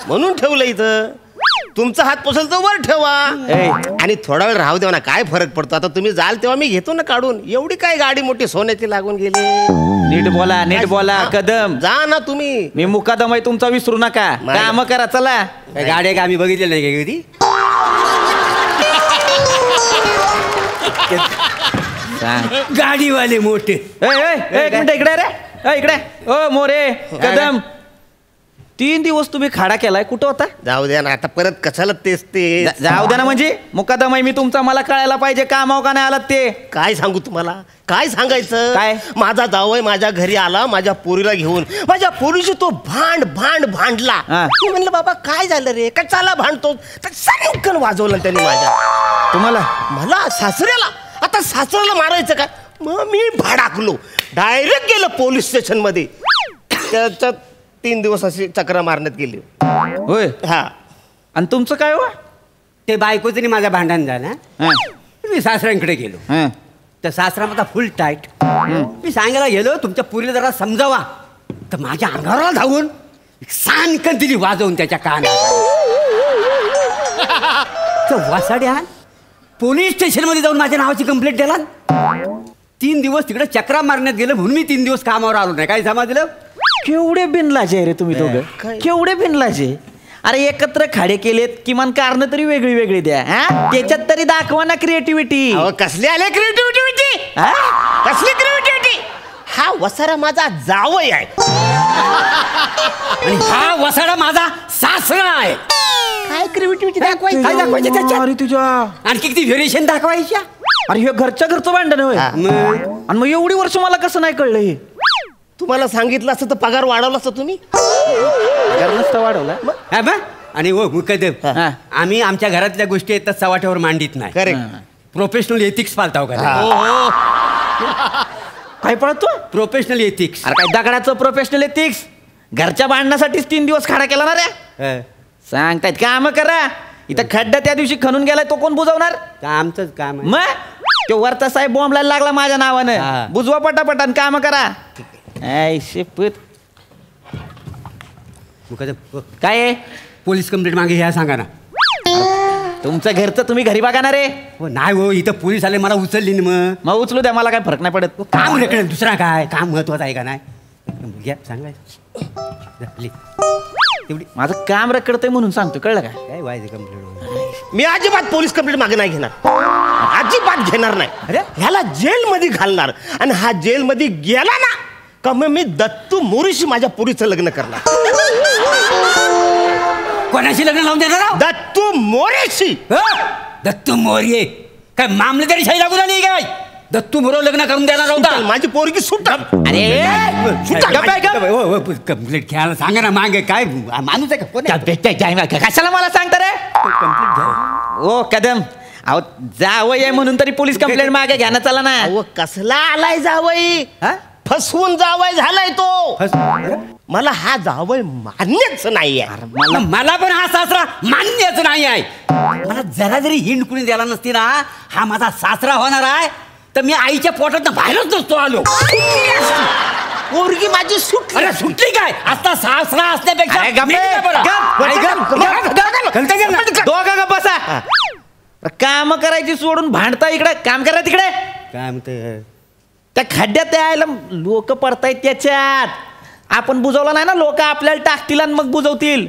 म्हणून ठेवलं इथं. तुमचा हात पोचल तर वर ठेवा आणि थोडा वेळ राहू देवा ना. काय फरक पडतो? आता तुम्ही जाल तेव्हा मी घेतो ना काढून. एवढी काय गाडी मोठी सोन्याची लागून गेली? नीट बोला, नीट बोला. कदम जा ना तुम्ही. मी मुकादम आहे तुमचा, विसरू नका. काम करा. चला. गाडी आम्ही बघितली नाही का कधी? गाडीवाले मोठे. एक मिनिट इकडे रे. इकडे. ओ मोरे, कदम, 3 दिवस तुम्ही खाडा केलाय, कुठं होता? जाऊ द्या ना आता, परत कशाला तेच ते. जाऊ द्या ना म्हणजे मुकादम आहे मी तुमचा, मला कळायला पाहिजे काम का नाही आलात ते. काय सांगू तुम्हाला, काय सांगायचं? काय? माझा जावई माझ्या घरी आला माझ्या पोरीला घेऊन. माझ्या पोरीची तो भांडला. मी म्हणलं बाबा काय झालं रे, कशाला भांडतो? तर सनकन वाजवलं त्यांनी माझ्या. तुम्हाला? मला, सासऱ्याला. आता सासऱ्याला मारायचं का? मग मी भाडाकलो, डायरेक्ट गेलो पोलीस स्टेशन मध्ये. त्याच्यात 3 दिवस अशी चक्र मारण्यात गेली. होय. हा. आणि तुमचं काय हो? ते बायकोचं माझा भांडण झालं. मी सासऱ्यांकडे गेलो. तर सासरा माझा फुल टाईट. मी सांगायला गेलो तुमच्या पुरीला जरा समजावा. तर माझ्या अंगावर धावून सानकन दिली वाजवून त्याच्या कानात. वासाड्या पोलीस स्टेशनमध्ये जाऊन माझ्या नावाची कंप्लेंट द्याला. 3 दिवस तिकडे चक्रा मारण्यात गेलं म्हणून मी 3 दिवस कामावर आलो नाही. काय समजलं? केवढे बिनलाजे रे तुम्ही दोघं, केवढे बिनलाजे. अरे एकत्र खाडे केलेत, किमान कारण तरी वेगळी वेगळी द्या. त्याच्यात तरी दाखवा ना क्रिएटिव्हिटी. कसले आले क्रिएटिव्हिटी? कसली क्रिएटिव्हिटी? हा वसारा माझा जावई आहे आणि हा वसाडा माझा सासरा आहे. काय क्रिएटिव्हिटी दाखवायची? काय दाखवायची त्याच्यात? अरे तुझ्या आणखी किती व्हेरिएशन दाखवायच्या? अरे हे घरच्या घरचं भांडण होय. आणि मग एवढी वर्ष मला कसं नाही कळलं हे? तुम्हाला सांगितलं असतं तर पगार वाढवला असता तुम्ही. पगार नसता वाढवला. आणि हो मुकदम, आम्ही आमच्या घरातल्या गोष्टी येतात सवाट्यावर मांडित नाही. करेक्ट. प्रोफेशनल एथिक्स पाळताव का? काय पळतो? Professional ethics. अरे काय दगडाचं प्रोफेशनल एथिक्स? घरच्या भांडणासाठीच 3 दिवस खाडा केला ना रे. सांगतायत काम करा. इथं खड्डा त्या दिवशी खणून गेलाय, तो कोण बुजवणार? आमचंच काम आहे. मग तो वरचा साहेब बॉम्बला लागला माझ्या नावानं. बुजवा पटापटान काम करा. शिपत मुकदम काय आहे? पोलीस कंप्लेंट मागे ह्या सांगा ना. तुमचं घरचं तुम्ही घरी बघा ना रे. हो नाही हो, इथं पोलीस आले मला उचलली ना. मग उचलू द्या, मला काय फरक नाही पडत. काम रेकडे दुसरा काय काम महत्वाचं आहे का नाही? घ्या सांगायचं तेवढी माझं काम रखडतंय म्हणून सांगतो, कळलं का? काय व्हायचं कंप्लेंट? मी अजिबात पोलीस कंप्लेंट मागे नाही घेणार, अजिबात घेणार नाही. अरे ह्याला जेलमध्ये घालणार आणि हा जेलमध्ये गेला ना का मग मी दत्तू मोरेशी माझ्या पोरीचं लग्न करणार. कोणाशी लग्न लावून देणार? दत्तू मोरेशी. दत्तू मोरे काय मामलेदारी शाही लागून आली काय? दत्तू मोरे लग्न करून देणार होता. माझी पोरगी सुटणार. कंप्लेंट घ्यायला सांगा ना. मागे काय माणूस आहे का? कशाला मला सांगता रे? ओ कदम, अहो जावई आहे म्हणून तरी पोलीस कंप्लेंट मागे घ्या ना. चला ना. अहो कसला आलाय जावई? फसवून जावई झालाय तो. मला हा जावई मान्यच नाही आहे. मला पण हा सासरा मान्यच नाही आहे. मला जरा जरी हिंड कुणी द्यायला नसती ना, हा माझा सासरा होणार आहे तर मी आईच्या पोटात बाहेरच नसतो आलो. पोरगी माझी सुटली. अरे सुटली काय? आता सासरा असण्यापेक्षा दोघं गप्प बसा. काम करायची सोडून भांडता इकडे. काम करा तिकडे. काय म्हणते? त्या खड्ड्यात यायला लोक पडतायत त्याच्यात. आपण बुजवलं नाही ना, लोक आपल्याला टाकतील आणि मग बुजवतील.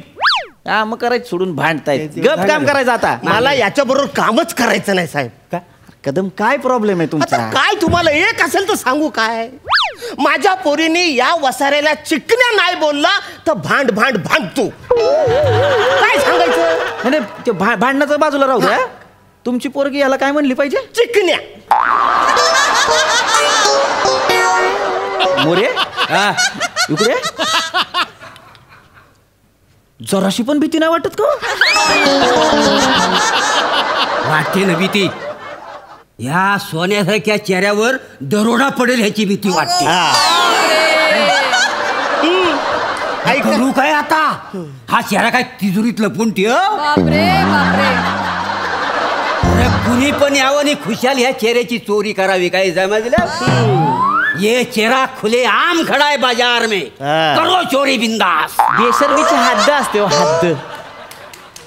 काम करायचं सोडून भांडतायत. गप काम करायचं. आता मला याच्या बरोबर कामच करायचं नाही साहेब. का कदम, काय प्रॉब्लेम आहे तुमचा? काय तुम्हाला एक असेल तर सांगू काय? माझ्या पोरीने या वसाऱ्याला चिकण्या नाही बोलला तर भांड भांड भांडतो. काय सांगायचं? नाही ते भांडणाचं बाजूला राहू द्या. तुमची पोरगी याला काय म्हणली पाहिजे? चिकण्या. मोरे इकडे. जराशी पण भीती नाही वाटत का? वाटते ना भीती. या सोन्यासारख्या चेहऱ्यावर दरोडा पडेल ह्याची भीती वाटते. काय करू काय आता? हा चेहरा काय तिजोरीत लपून ठेव. बापरे बापरे. कुणी पण यावं आणि खुशाल ह्या चेहऱ्याची चोरी करावी. काय समजलं? ये चेहरा खुले आम खडा है बाजार में, करो चोरी बिंदास. बेशर्मीची हद्द असते.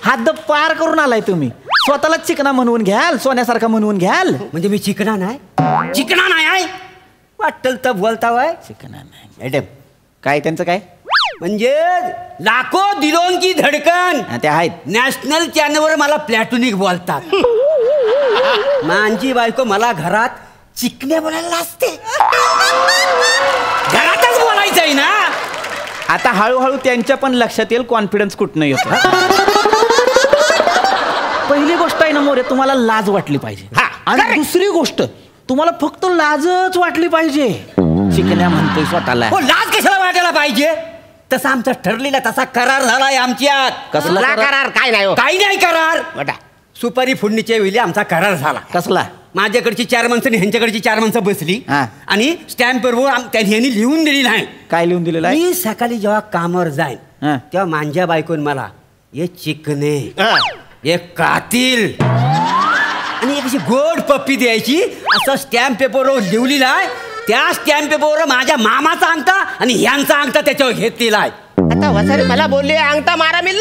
हद्द पार करून आलाय तुम्ही. स्वतःला चिकना म्हणून घ्याल, सोन्यासारखा म्हणून घ्याल. म्हणजे मी चिकना नाही? चिकना नाही आहे वाटल तर बोलता वय. चिकना नाही मॅडम. काय त्यांचं काय? म्हणजे लाखो दिलों की धडकन ते आहेत. नॅशनल चॅनलवर मला प्लॅटोनिक बोलतात. माझी बायको मला घरात चिकण्या बोलायला असते. घरातच बोलायचं आहे ना. आता हळूहळू त्यांच्या पण लक्षात येईल कॉन्फिडन्स कुठनं येतो. पहिली गोष्ट आहे ना मोरे, तुम्हाला लाज वाटली पाहिजे. आणि दुसरी गोष्ट, तुम्हाला फक्त लाजच वाटली पाहिजे. चिकण्या म्हणतोय स्वतःला. लाज कशाला वाटायला पाहिजे? तसा आमचा ठरलेला तसा करार झालाय आमच्यात. कसला करार? काय नाही? काही नाही करार. सुपारी फोडणीच्या वेळी आमचा करार झाला. कसला? माझ्याकडची 4 माणसं आणि ह्यांच्याकडची 4 माणसं बसली आणि स्टॅम्पवर त्यांनी लिहून दिली नाही. काय लिहून दिलेलं आहे? मी सकाळी जेव्हा कामावर जाईन तेव्हा माझ्या बायकोन मला ये चिकने, एक कातील आणि एक अशी गोड पप्पी द्यायची. असं स्टॅम्प पेपरवर लिहलेलं आहे. त्या स्टॅम्प पेपरवर माझ्या मामाचा अंगठा आणि ह्यांचा अंगठा त्याच्यावर घेतलेला आहे. आता वसारे मला बोलले अंगठा मारा, मी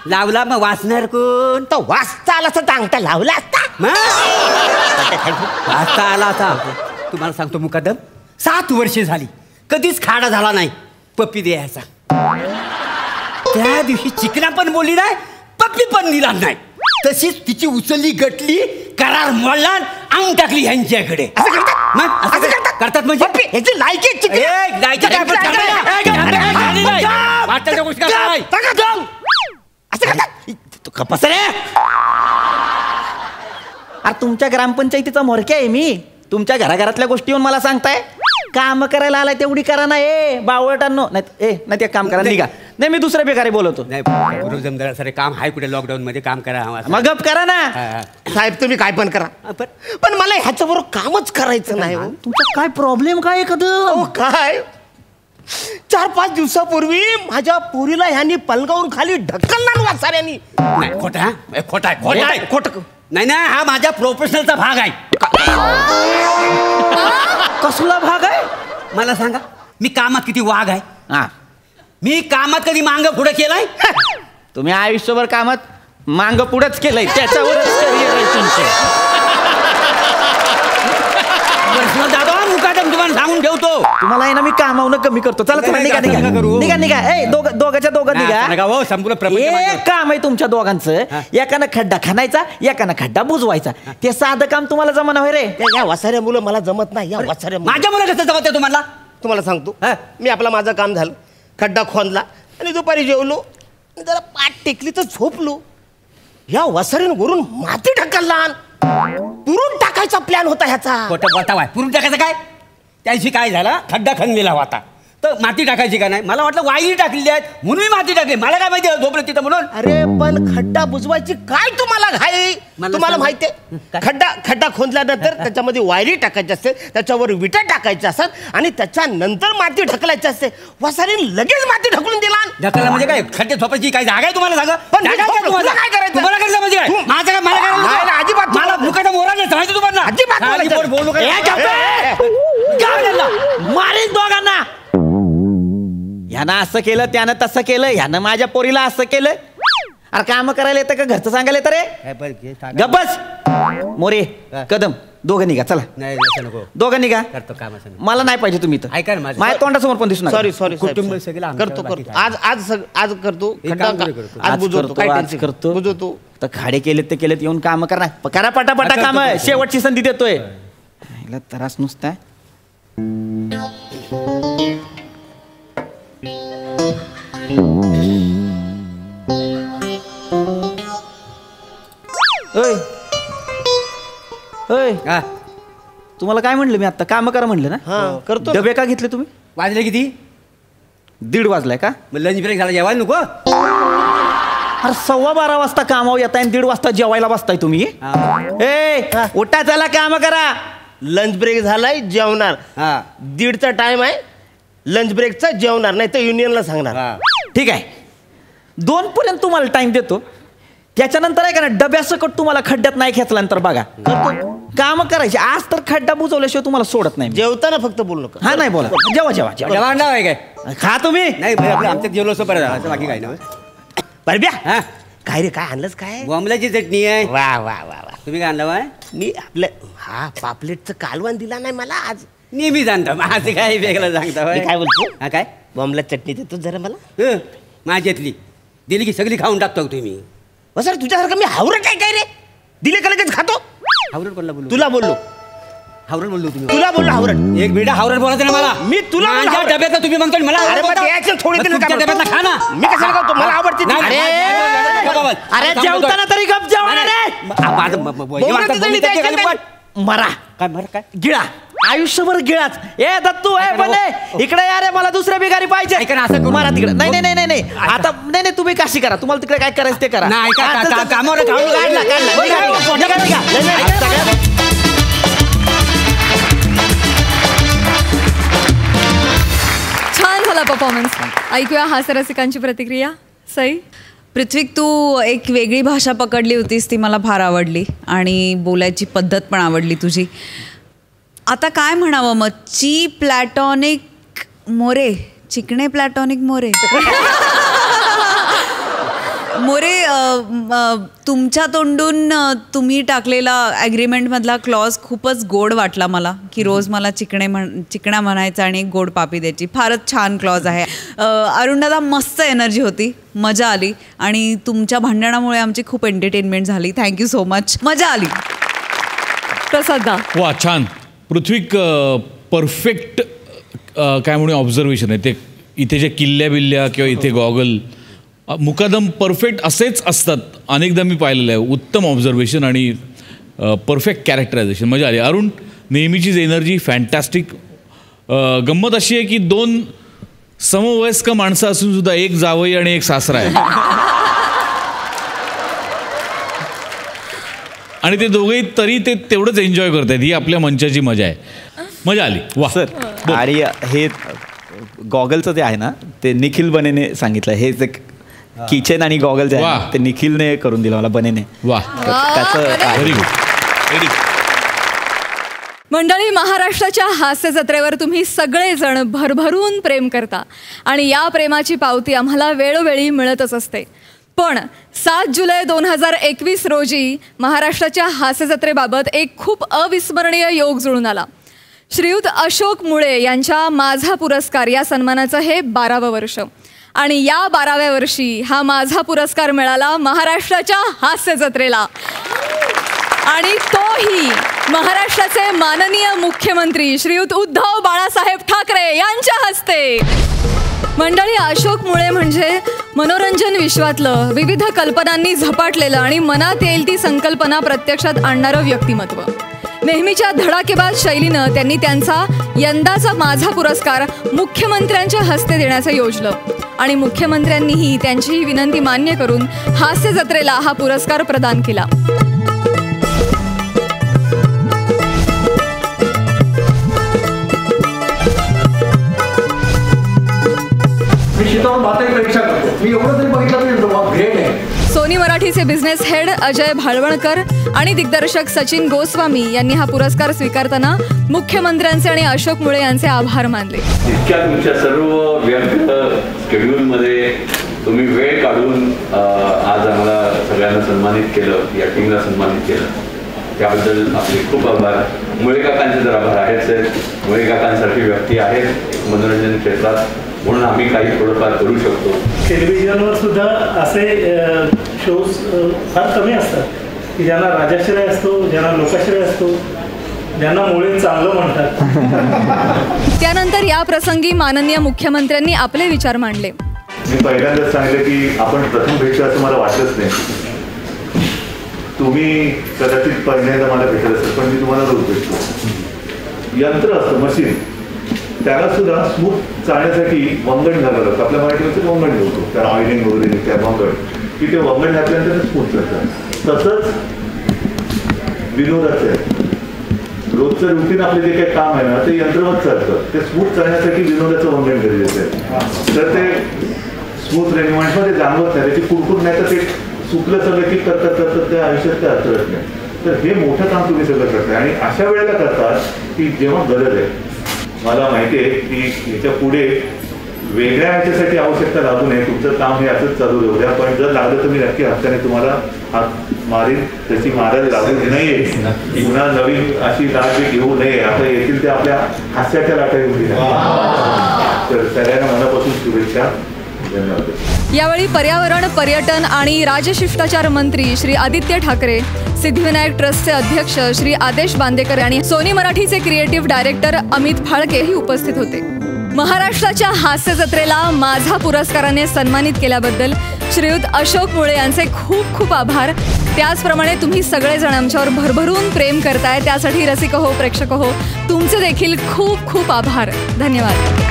लावला मग वाचणार कोण? तो वाचता आला असता अंगठा लावला असता. वाचता आला होता. तुम्हाला सांगतो मुकदम, 7 वर्षे झाली कधीच खाडा झाला नाही पप्पी द्यायचा. त्या दिवशी चिकना पण बोलली नाही, पप्पी पण दिला नाही. तशीच तिची उचलली गटली, करार मोडला, अंग टाकली ह्यांच्याकडे. असं करतात म्हणजे ह्याची लायकी अरे तुमच्या ग्रामपंचायतीचा मोरक्या आहे मी. तुमच्या घराघरातल्या गोष्टी येऊन मला सांगताय काम करायला आलाय तेवढी करा ना. बावळटांनो नाही ते काम करा निघा. नाही मी दुसऱ्या बेकारी बोलवतो. नाही जमदार सर काम आहे कुठे लॉकडाऊन मध्ये काम करा. मग गप करा ना साहेब, तुम्ही काय पण करा, पण मला ह्याच्याबरोबर कामच करायचं नाही. तुमचा काय प्रॉब्लेम काय एखादं? काय 4-5 दिवसापूर्वी माझ्या पोरीला ह्यांनी पलंगावरून खाली ढकलला वासाऱ्यांनी. नाही खोटा नाही हा माझ्या प्रोफेशनलचा भाग आहे. कसला भाग आहे मला सांगा, मी कामात किती वाघ आहे? हा, मी कामात कधी मांग पुढे केलाय? तुम्ही आयुष्यभर कामात मांग पुढेच केलंय, त्याच्यावरच करिअर आहे तुमचं. दादा मुकादम तुम्हाला सांगून ठेवतो, तुम्हाला आहे ना मी कामावून कमी करतो. चला चला निघा दोघांच्या दोघं निघा. संपूर्ण एक काम आहे तुमच्या दोघांचं. एकानं खड्डा खणायचा, एकानं खड्डा बुजवायचा. ते साधं काम तुम्हाला जमना होय रे? या वासाऱ्या मुलं मला जमत नाही. या वासाऱ्या माझ्या मुलं कसं जमत तुम्हाला? तुम्हाला सांगतो, मी माझं काम झालं, खड्डा खोदला आणि दुपारी जेवलो, जरा पाठ टेकली तर झोपलो. या वासाऱ्यांवरून माती ढकलला. पुरून टाकायचा प्लॅन होता ह्याचा. खोटं बतावाय. पुरून टाकायचं काय? त्याशी काय झाला, खड्डा खणलेला होता तर माती टाकायची का नाही? मला वाटलं वायरी टाकलेली आहेत म्हणून मी माती टाकली. मला काय माहिती झोपलं तिथं म्हणून. अरे पण खड्डा बुजवायची काय तुम्हाला घाई? तुम्हाला माहितीये खड्डा खोदल्यानंतर त्याच्यामध्ये वायरी टाकायची असते, त्याच्यावर विटा टाकायच्या असतात आणि त्याच्यानंतर माती ढकलायची असते. वासारीने लगेच माती ढकलून दिला. ढकलला म्हणजे काय? खड्डे झोपायची काय जागा आहे तुम्हाला? सांगा पण काय करायचं? तुम्हाला करायचं म्हणजे काय? माझं काय? मला काय? अजिबात मला मुखाचा मोरा नाही सांगायचं तुम्हाला. अजिबात बोलू मारीन दोघांना. ह्यानं असं केलं, त्यानं तसं केलं, ह्यानं माझ्या पोरीला असं केलं. अरे काम करायला येतं का घरचं सांगायला येतं रे? गप्पच मोरे कदम दोघं निघा. चला दोघं निघा. मला नाही पाहिजे तुम्ही तर. ऐका ना माझ्या तोंडासमोर पण दिसू नका. सॉरी कुटुंब सगळं करतो आज करतो. बुजवतो तर खाडे केलेत ते केलेत, येऊन काम करणार. करा पटापटा काम. शेवटची संधी देतोय. त्रास नुसता तुम्हाला काय म्हणलं मी आता? काम करा म्हणलं ना. करतो. डबे का घेतले तुम्ही? वाजले किती? 1:30 वाजलाय का? मग लंच ब्रेक झाला, जेवायला नको? अरे 12:15 वाजता कामावर येताय आणि 1:30 वाजता जेवायला बसताय तुम्ही. उठा चला काम करा. लंच ब्रेक झालाय, जेवणार. 1:30चा टाइम आहे, लंच ब्रेकचा जेवणार, नाही तर युनियनला सांगणार. ठीक आहे, 2 पर्यंत तुम्हाला टाइम देतो. त्याच्यानंतर आहे का ना डब्यासकट तुम्हाला खड्ड्यात नाही खेचल्यानंतर बघा काम करायचे. आज तर खड्डा बुजवल्याशिवाय तुम्हाला सोडत नाही. जेवताना फक्त बोलू नका. हा नाही बोला. जेवा जेवा जेवण नाव आहे काय? खा तुम्ही. नाही आमच्यात जेवलो असं बरं झालं, बाकी काय नाही. परब्या काय रे, काय आणलंच? काय बॉम्बलाची चटणी आहे. वा वा वा वा. तुम्ही काय आणलं? मी आपलं पापलेटचं कालवण दिला नाही मला आज. नेहमी जाणता माझं काय वेगळं सांगता. काय बोलतो? हा काय बॉम्बला चटणी देतो जरा मला. माझ्यातली दिली की सगळी खाऊन टाकतो तुम्ही. सर तुझ्यासारखं मी हावरट काय रे? दिले का लगेच खातो? हावरट बोलला बोलू. तुला बोललो. हावरट बोललो तुम्ही. तुला बोललो हावरट. एक बिडा हावरट बोलायचं ना मला. मी तुला माझ्या डब्यात तुम्ही म्हणतो मला. अरे मग ते ऍक्शन थोडी दिली का? डब्यातला खा ना. मी कशाला खातो? मला आवडते. अरे जेवताना तरी गप जेवणार रे. मरा काय मरा काय गिळा. आयुष्यभर गिळाच. ए दत्तू बने इकडे या रे, मला दुसऱ्या बिगारी पाहिजे. असं मारा तिकडे. नाही नाही नाही नाही आता नाही तुम्ही काशी करा. तुम्हाला तिकडे काय करायचं ते करा. छान झाला परफॉर्मन्स. ऐकूया हास्यरसिकांची प्रतिक्रिया. सई, पृथ्वीक तू एक वेगळी भाषा पकडली होतीस, ती मला फार आवडली आणि बोलायची पद्धत पण आवडली तुझी. आता काय म्हणावं मग, प्लॅटॉनिक मोरे, चिकणे प्लॅटॉनिक मोरे. मोरे, तुमच्या तोंडून तुम्ही टाकलेला ॲग्रीमेंटमधला क्लॉज खूपच गोड वाटला मला, की रोज मला चिकण्या म्हणायचं आणि एक गोड पापी द्यायची. फारच छान क्लॉज आहे. अरुणदादा, मस्त एनर्जी होती, मजा आली आणि तुमच्या भांडणामुळे आमची खूप एंटरटेनमेंट झाली. थँक्यू सो मच, मजा आली. प्रसादा, वा छान. पृथ्वी परफेक्ट काय म्हणून ऑब्झर्वेशन आहे ते. इथे जे किल्ल्या बिल्ल्या किंवा इथे गॉगल मुकादम परफेक्ट असेच असतात. अनेकदा मी पाहिलेलं आहे. उत्तम ऑब्झर्वेशन आणि परफेक्ट कॅरेक्टरायझेशन. मजा आली. अरुण, नेहमीचीच एनर्जी, फॅन्टॅस्टिक. गंमत अशी आहे की 2 समवयस्क माणसं असून सुद्धा एक जावई आणि एक सासरा आहे. आणि ते दोघेही तरी ते तेवढंच एन्जॉय करतात. ही आपल्या मंचाची मजा आहे. मजा आली. वा सर. आणि हे गॉगलचं जे आहे ना, ते निखिल बनेने सांगितलं. हे जे किचन आणि गॉगल जे आहे ते निखिलने करून दिलं मला, बनेने. वा, त्याचं व्हेरी गुड. मंडळी, महाराष्ट्राच्या हास्य जत्रेवर तुम्ही सगळेजण भरभरून प्रेम करता आणि या प्रेमाची पावती आम्हाला वेळोवेळी मिळतच असते. पण 7 जुलै 2021 रोजी महाराष्ट्राच्या हास्य जत्रेबाबत एक खूप अविस्मरणीय योग जुळून आला. श्रीयुत अशोक मुळे यांच्या माझा पुरस्कार या सन्मानाचं हे 12वं वर्ष आणि या 12व्या वर्षी हा माझा पुरस्कार मिळाला महाराष्ट्राच्या हास्य जत्रेला. आणि तोही महाराष्ट्राचे माननीय मुख्यमंत्री श्रीयुत उद्धव बाळासाहेब ठाकरे यांच्या हस्ते. मंडळी, अशोक मुळे म्हणजे मनोरंजन विश्वातलं विविध कल्पनांनी झपाटलेलं आणि मनात येईल ती संकल्पना प्रत्यक्षात आणणारं व्यक्तिमत्व. नेहमीच्या धडाकेबाज शैलीनं त्यांनी त्यांचा यंदाचा माझा पुरस्कार मुख्यमंत्र्यांच्या हस्ते देण्याचं योजलं आणि मुख्यमंत्र्यांनीही त्यांची ही विनंती मान्य करून हास्य जत्रेला हा पुरस्कार प्रदान केला. सोनी मराठीचे बिझनेस हेड अजय भाळवणकर आणि दिग्दर्शक सचिन गोस्वामी यांनी हा पुरस्कार स्वीकारताना मुख्यमंत्र्यांचे आणि अशोक मुळे यांचे आभार मानले. इतक्या तुमच्या सर्व व्यस्त शेड्यूलमध्ये तुम्ही वेळ काढून आज आम्हाला सगळ्यांना सन्मानित केलं, या टीमला सन्मानित केलं, त्याबद्दल आपले खूप आभार. मुळे काकांचे जर आभार आहेच. मुळे काकांसारखी व्यक्ती आहेत मनोरंजन क्षेत्रात, म्हणून आम्ही काही थोडंफार करू शकतो. टेलिव्हिजनवर सुद्धा असे शोज फार कमी असतात की ज्यांना राजाश्रय असतो, ज्यांना लोकाश्रय असतो, ज्यांना मुळे चांगलं म्हणतात. त्यानंतर या प्रसंगी माननीय मुख्यमंत्र्यांनी आपले विचार मांडले. मी पहिल्यांदाच सांगितलं की आपण प्रथम भेटलो असं मला वाटलंच नाही. तुम्ही कदाचित पहिल्यांदा मला भेटत असेल, पण मी तुम्हाला रोज भेटतो. यंत्र असतं, मशीन, त्याला सुद्धा स्मूथ चालण्यासाठी वंगण घालावं लागतं. आपल्या मराठीमध्ये वंगण ठेवतो, त्याला ऑइलिंग वगैरे त्या वंगण, की ते वंगण घातल्यानंतर ते स्मूथ करतात. तसंच विनोदाचं आहे. रोजचं रुटीन आपले जे काही काम आहे ना, ते यंत्रवत चालतं. ते स्मूथ चालण्यासाठी विनोदाचं वंगण गरजेचं आहे. तर ते स्मूथ रेग्युमेंटमध्ये जाणवत नाही, त्याची कुरकुर नाही, तर ते चुकलं सगळं की करतात करतात त्या आयुष्यात ते अडचणत नाही. तर हे मोठं काम तुम्ही सगळं करताय आणि अशा वेळेला करतात की जेव्हा गरज आहे. मला माहिती आहे की याच्या पुढे वेगळ्या ह्याच्यासाठी आवश्यकता लागू नये. तुमचं काम हे असंच चालू राहू द्या, पण जर लागलं तर मी नक्की हक्काने तुम्हाला हात मारीन. तशी मारायला लागू नये, पुन्हा नवीन अशी लाट घेऊ नये. आता येतील ते आपल्या हास्याच्या लाटा येऊ दिल्या. तर सगळ्यांना मनापासून शुभेच्छा. धन्यवाद. यावेळी पर्यावरण, पर्यटन आणि राजशिष्टाचार मंत्री श्री आदित्य ठाकरे, सिद्धिविनायक ट्रस्टचे अध्यक्ष श्री आदेश बांदेकर आणि सोनी मराठीचे क्रिएटिव्ह डायरेक्टर अमित फाळके ही उपस्थित होते. महाराष्ट्राच्या हास्य जत्रेला माझा पुरस्काराने सन्मानित केल्याबद्दल श्रीयुत अशोक मुळे यांचे खूप खूप आभार. त्याचप्रमाणे तुम्ही सगळेजण आमच्यावर भरभरून प्रेम करताय, त्यासाठी रसिक हो, प्रेक्षक हो, तुमचे देखील खूप खूप आभार. धन्यवाद.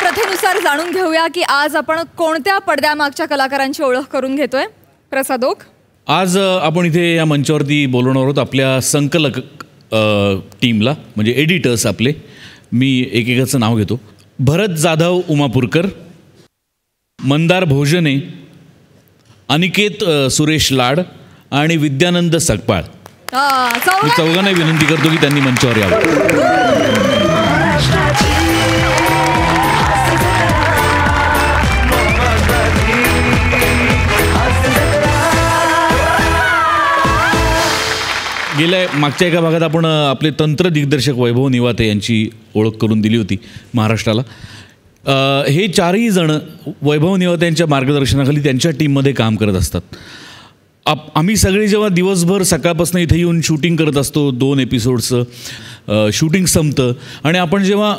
प्रथेनुसार जाणून घेऊया की आज आपण कोणत्या पडद्यामागच्या कलाकारांची ओळख करून घेतोय. प्रसाद ओक, आज आपण इथे या मंचावरती बोलवणार आहोत आपल्या संकलक टीमला, म्हणजे एडिटर्स आपले. मी एकेकाचं नाव घेतो. भरत जाधव उमापूरकर, मंदार भोजने, अनिकेत सुरेश लाड आणि विद्यानंद सकपाळ. मी चौघांना विनंती करतो की त्यांनी मंचावर यावं. गेल्या मागच्या एका भागात आपण आपले तंत्र दिग्दर्शक वैभव निवाते यांची ओळख करून दिली होती महाराष्ट्राला. हे चारही जण वैभव निवाते यांच्या मार्गदर्शनाखाली त्यांच्या टीममध्ये काम करत असतात. आम्ही सगळे जेव्हा दिवसभर सकाळपासून इथे येऊन शूटिंग करत असतो, 2 एपिसोड्सचं शूटिंग संपतं आणि आपण जेव्हा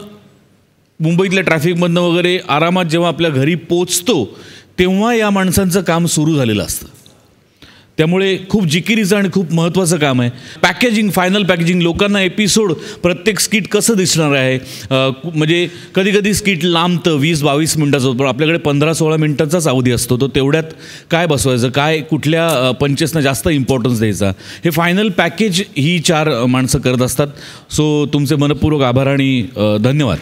मुंबईतल्या ट्रॅफिकमधनं वगैरे आरामात जेव्हा आपल्या घरी पोचतो तेव्हा या माणसांचं काम सुरू झालेलं असतं. त्यामुळे खूप जिकिरीचं आणि खूप महत्त्वाचं काम आहे. पॅकेजिंग, फायनल पॅकेजिंग, लोकांना एपिसोड प्रत्येक स्किट कसं दिसणार आहे. म्हणजे कधी कधी स्किट लांबतं 20-22 मिनटाचं होतं, पण आपल्याकडे 15-16 मिनटाचाच अवधी असतो. तो तेवढ्यात काय बसवायचं, काय कुठल्या पंचेसना जास्त इम्पॉर्टन्स द्यायचा, हे फायनल पॅकेज ही 4 माणसं करत असतात. सो तुमचे मनपूर्वक आभार आणि धन्यवाद.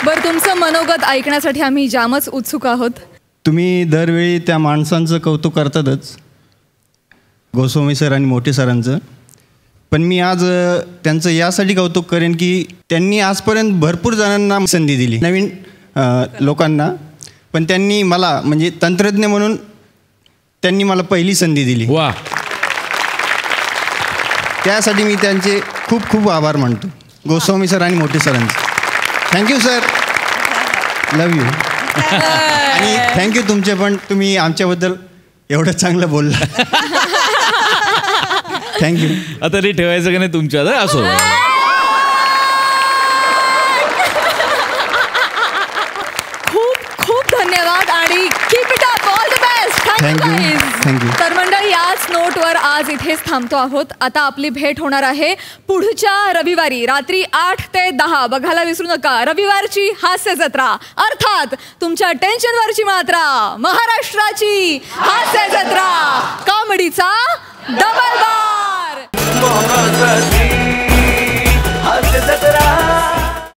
बरं, तुमचं मनोगत ऐकण्यासाठी आम्ही जामच उत्सुक आहोत. तुम्ही दरवेळी त्या माणसांचं कौतुक करतातच, गोस्वामी सर आणि मोठे सरांचं, पण मी आज त्यांचं यासाठी कौतुक करेन की त्यांनी आजपर्यंत भरपूर जणांना संधी दिली, नवीन लोकांना, पण त्यांनी मला म्हणजे तंत्रज्ञ म्हणून त्यांनी मला पहिली संधी दिली. वा, त्यासाठी मी त्यांचे खूप खूप आभार मानतो, गोस्वामी सर आणि मोठे सरांचे. Thank you sir, love you. आणि थँक्यू तुमचे पण, तुम्ही आमच्याबद्दल एवढं चांगलं बोलला. थँक्यू. आता ते ठेवायचं का नाही तुमच्या असो. खूप खूप धन्यवाद आणि keep it up, all the best. Thank you. तर मंडळी, याच नोटवर आज इथेच थांबतो आहोत. आता आपली भेट होणार आहे पुढच्या रविवारी रात्री 8 ते 10. बघायला विसरू नका, रविवारची हास्य जत्रा, अर्थात तुमच्या टेन्शनवरची मात्रा, महाराष्ट्राची हास्य जत्रा.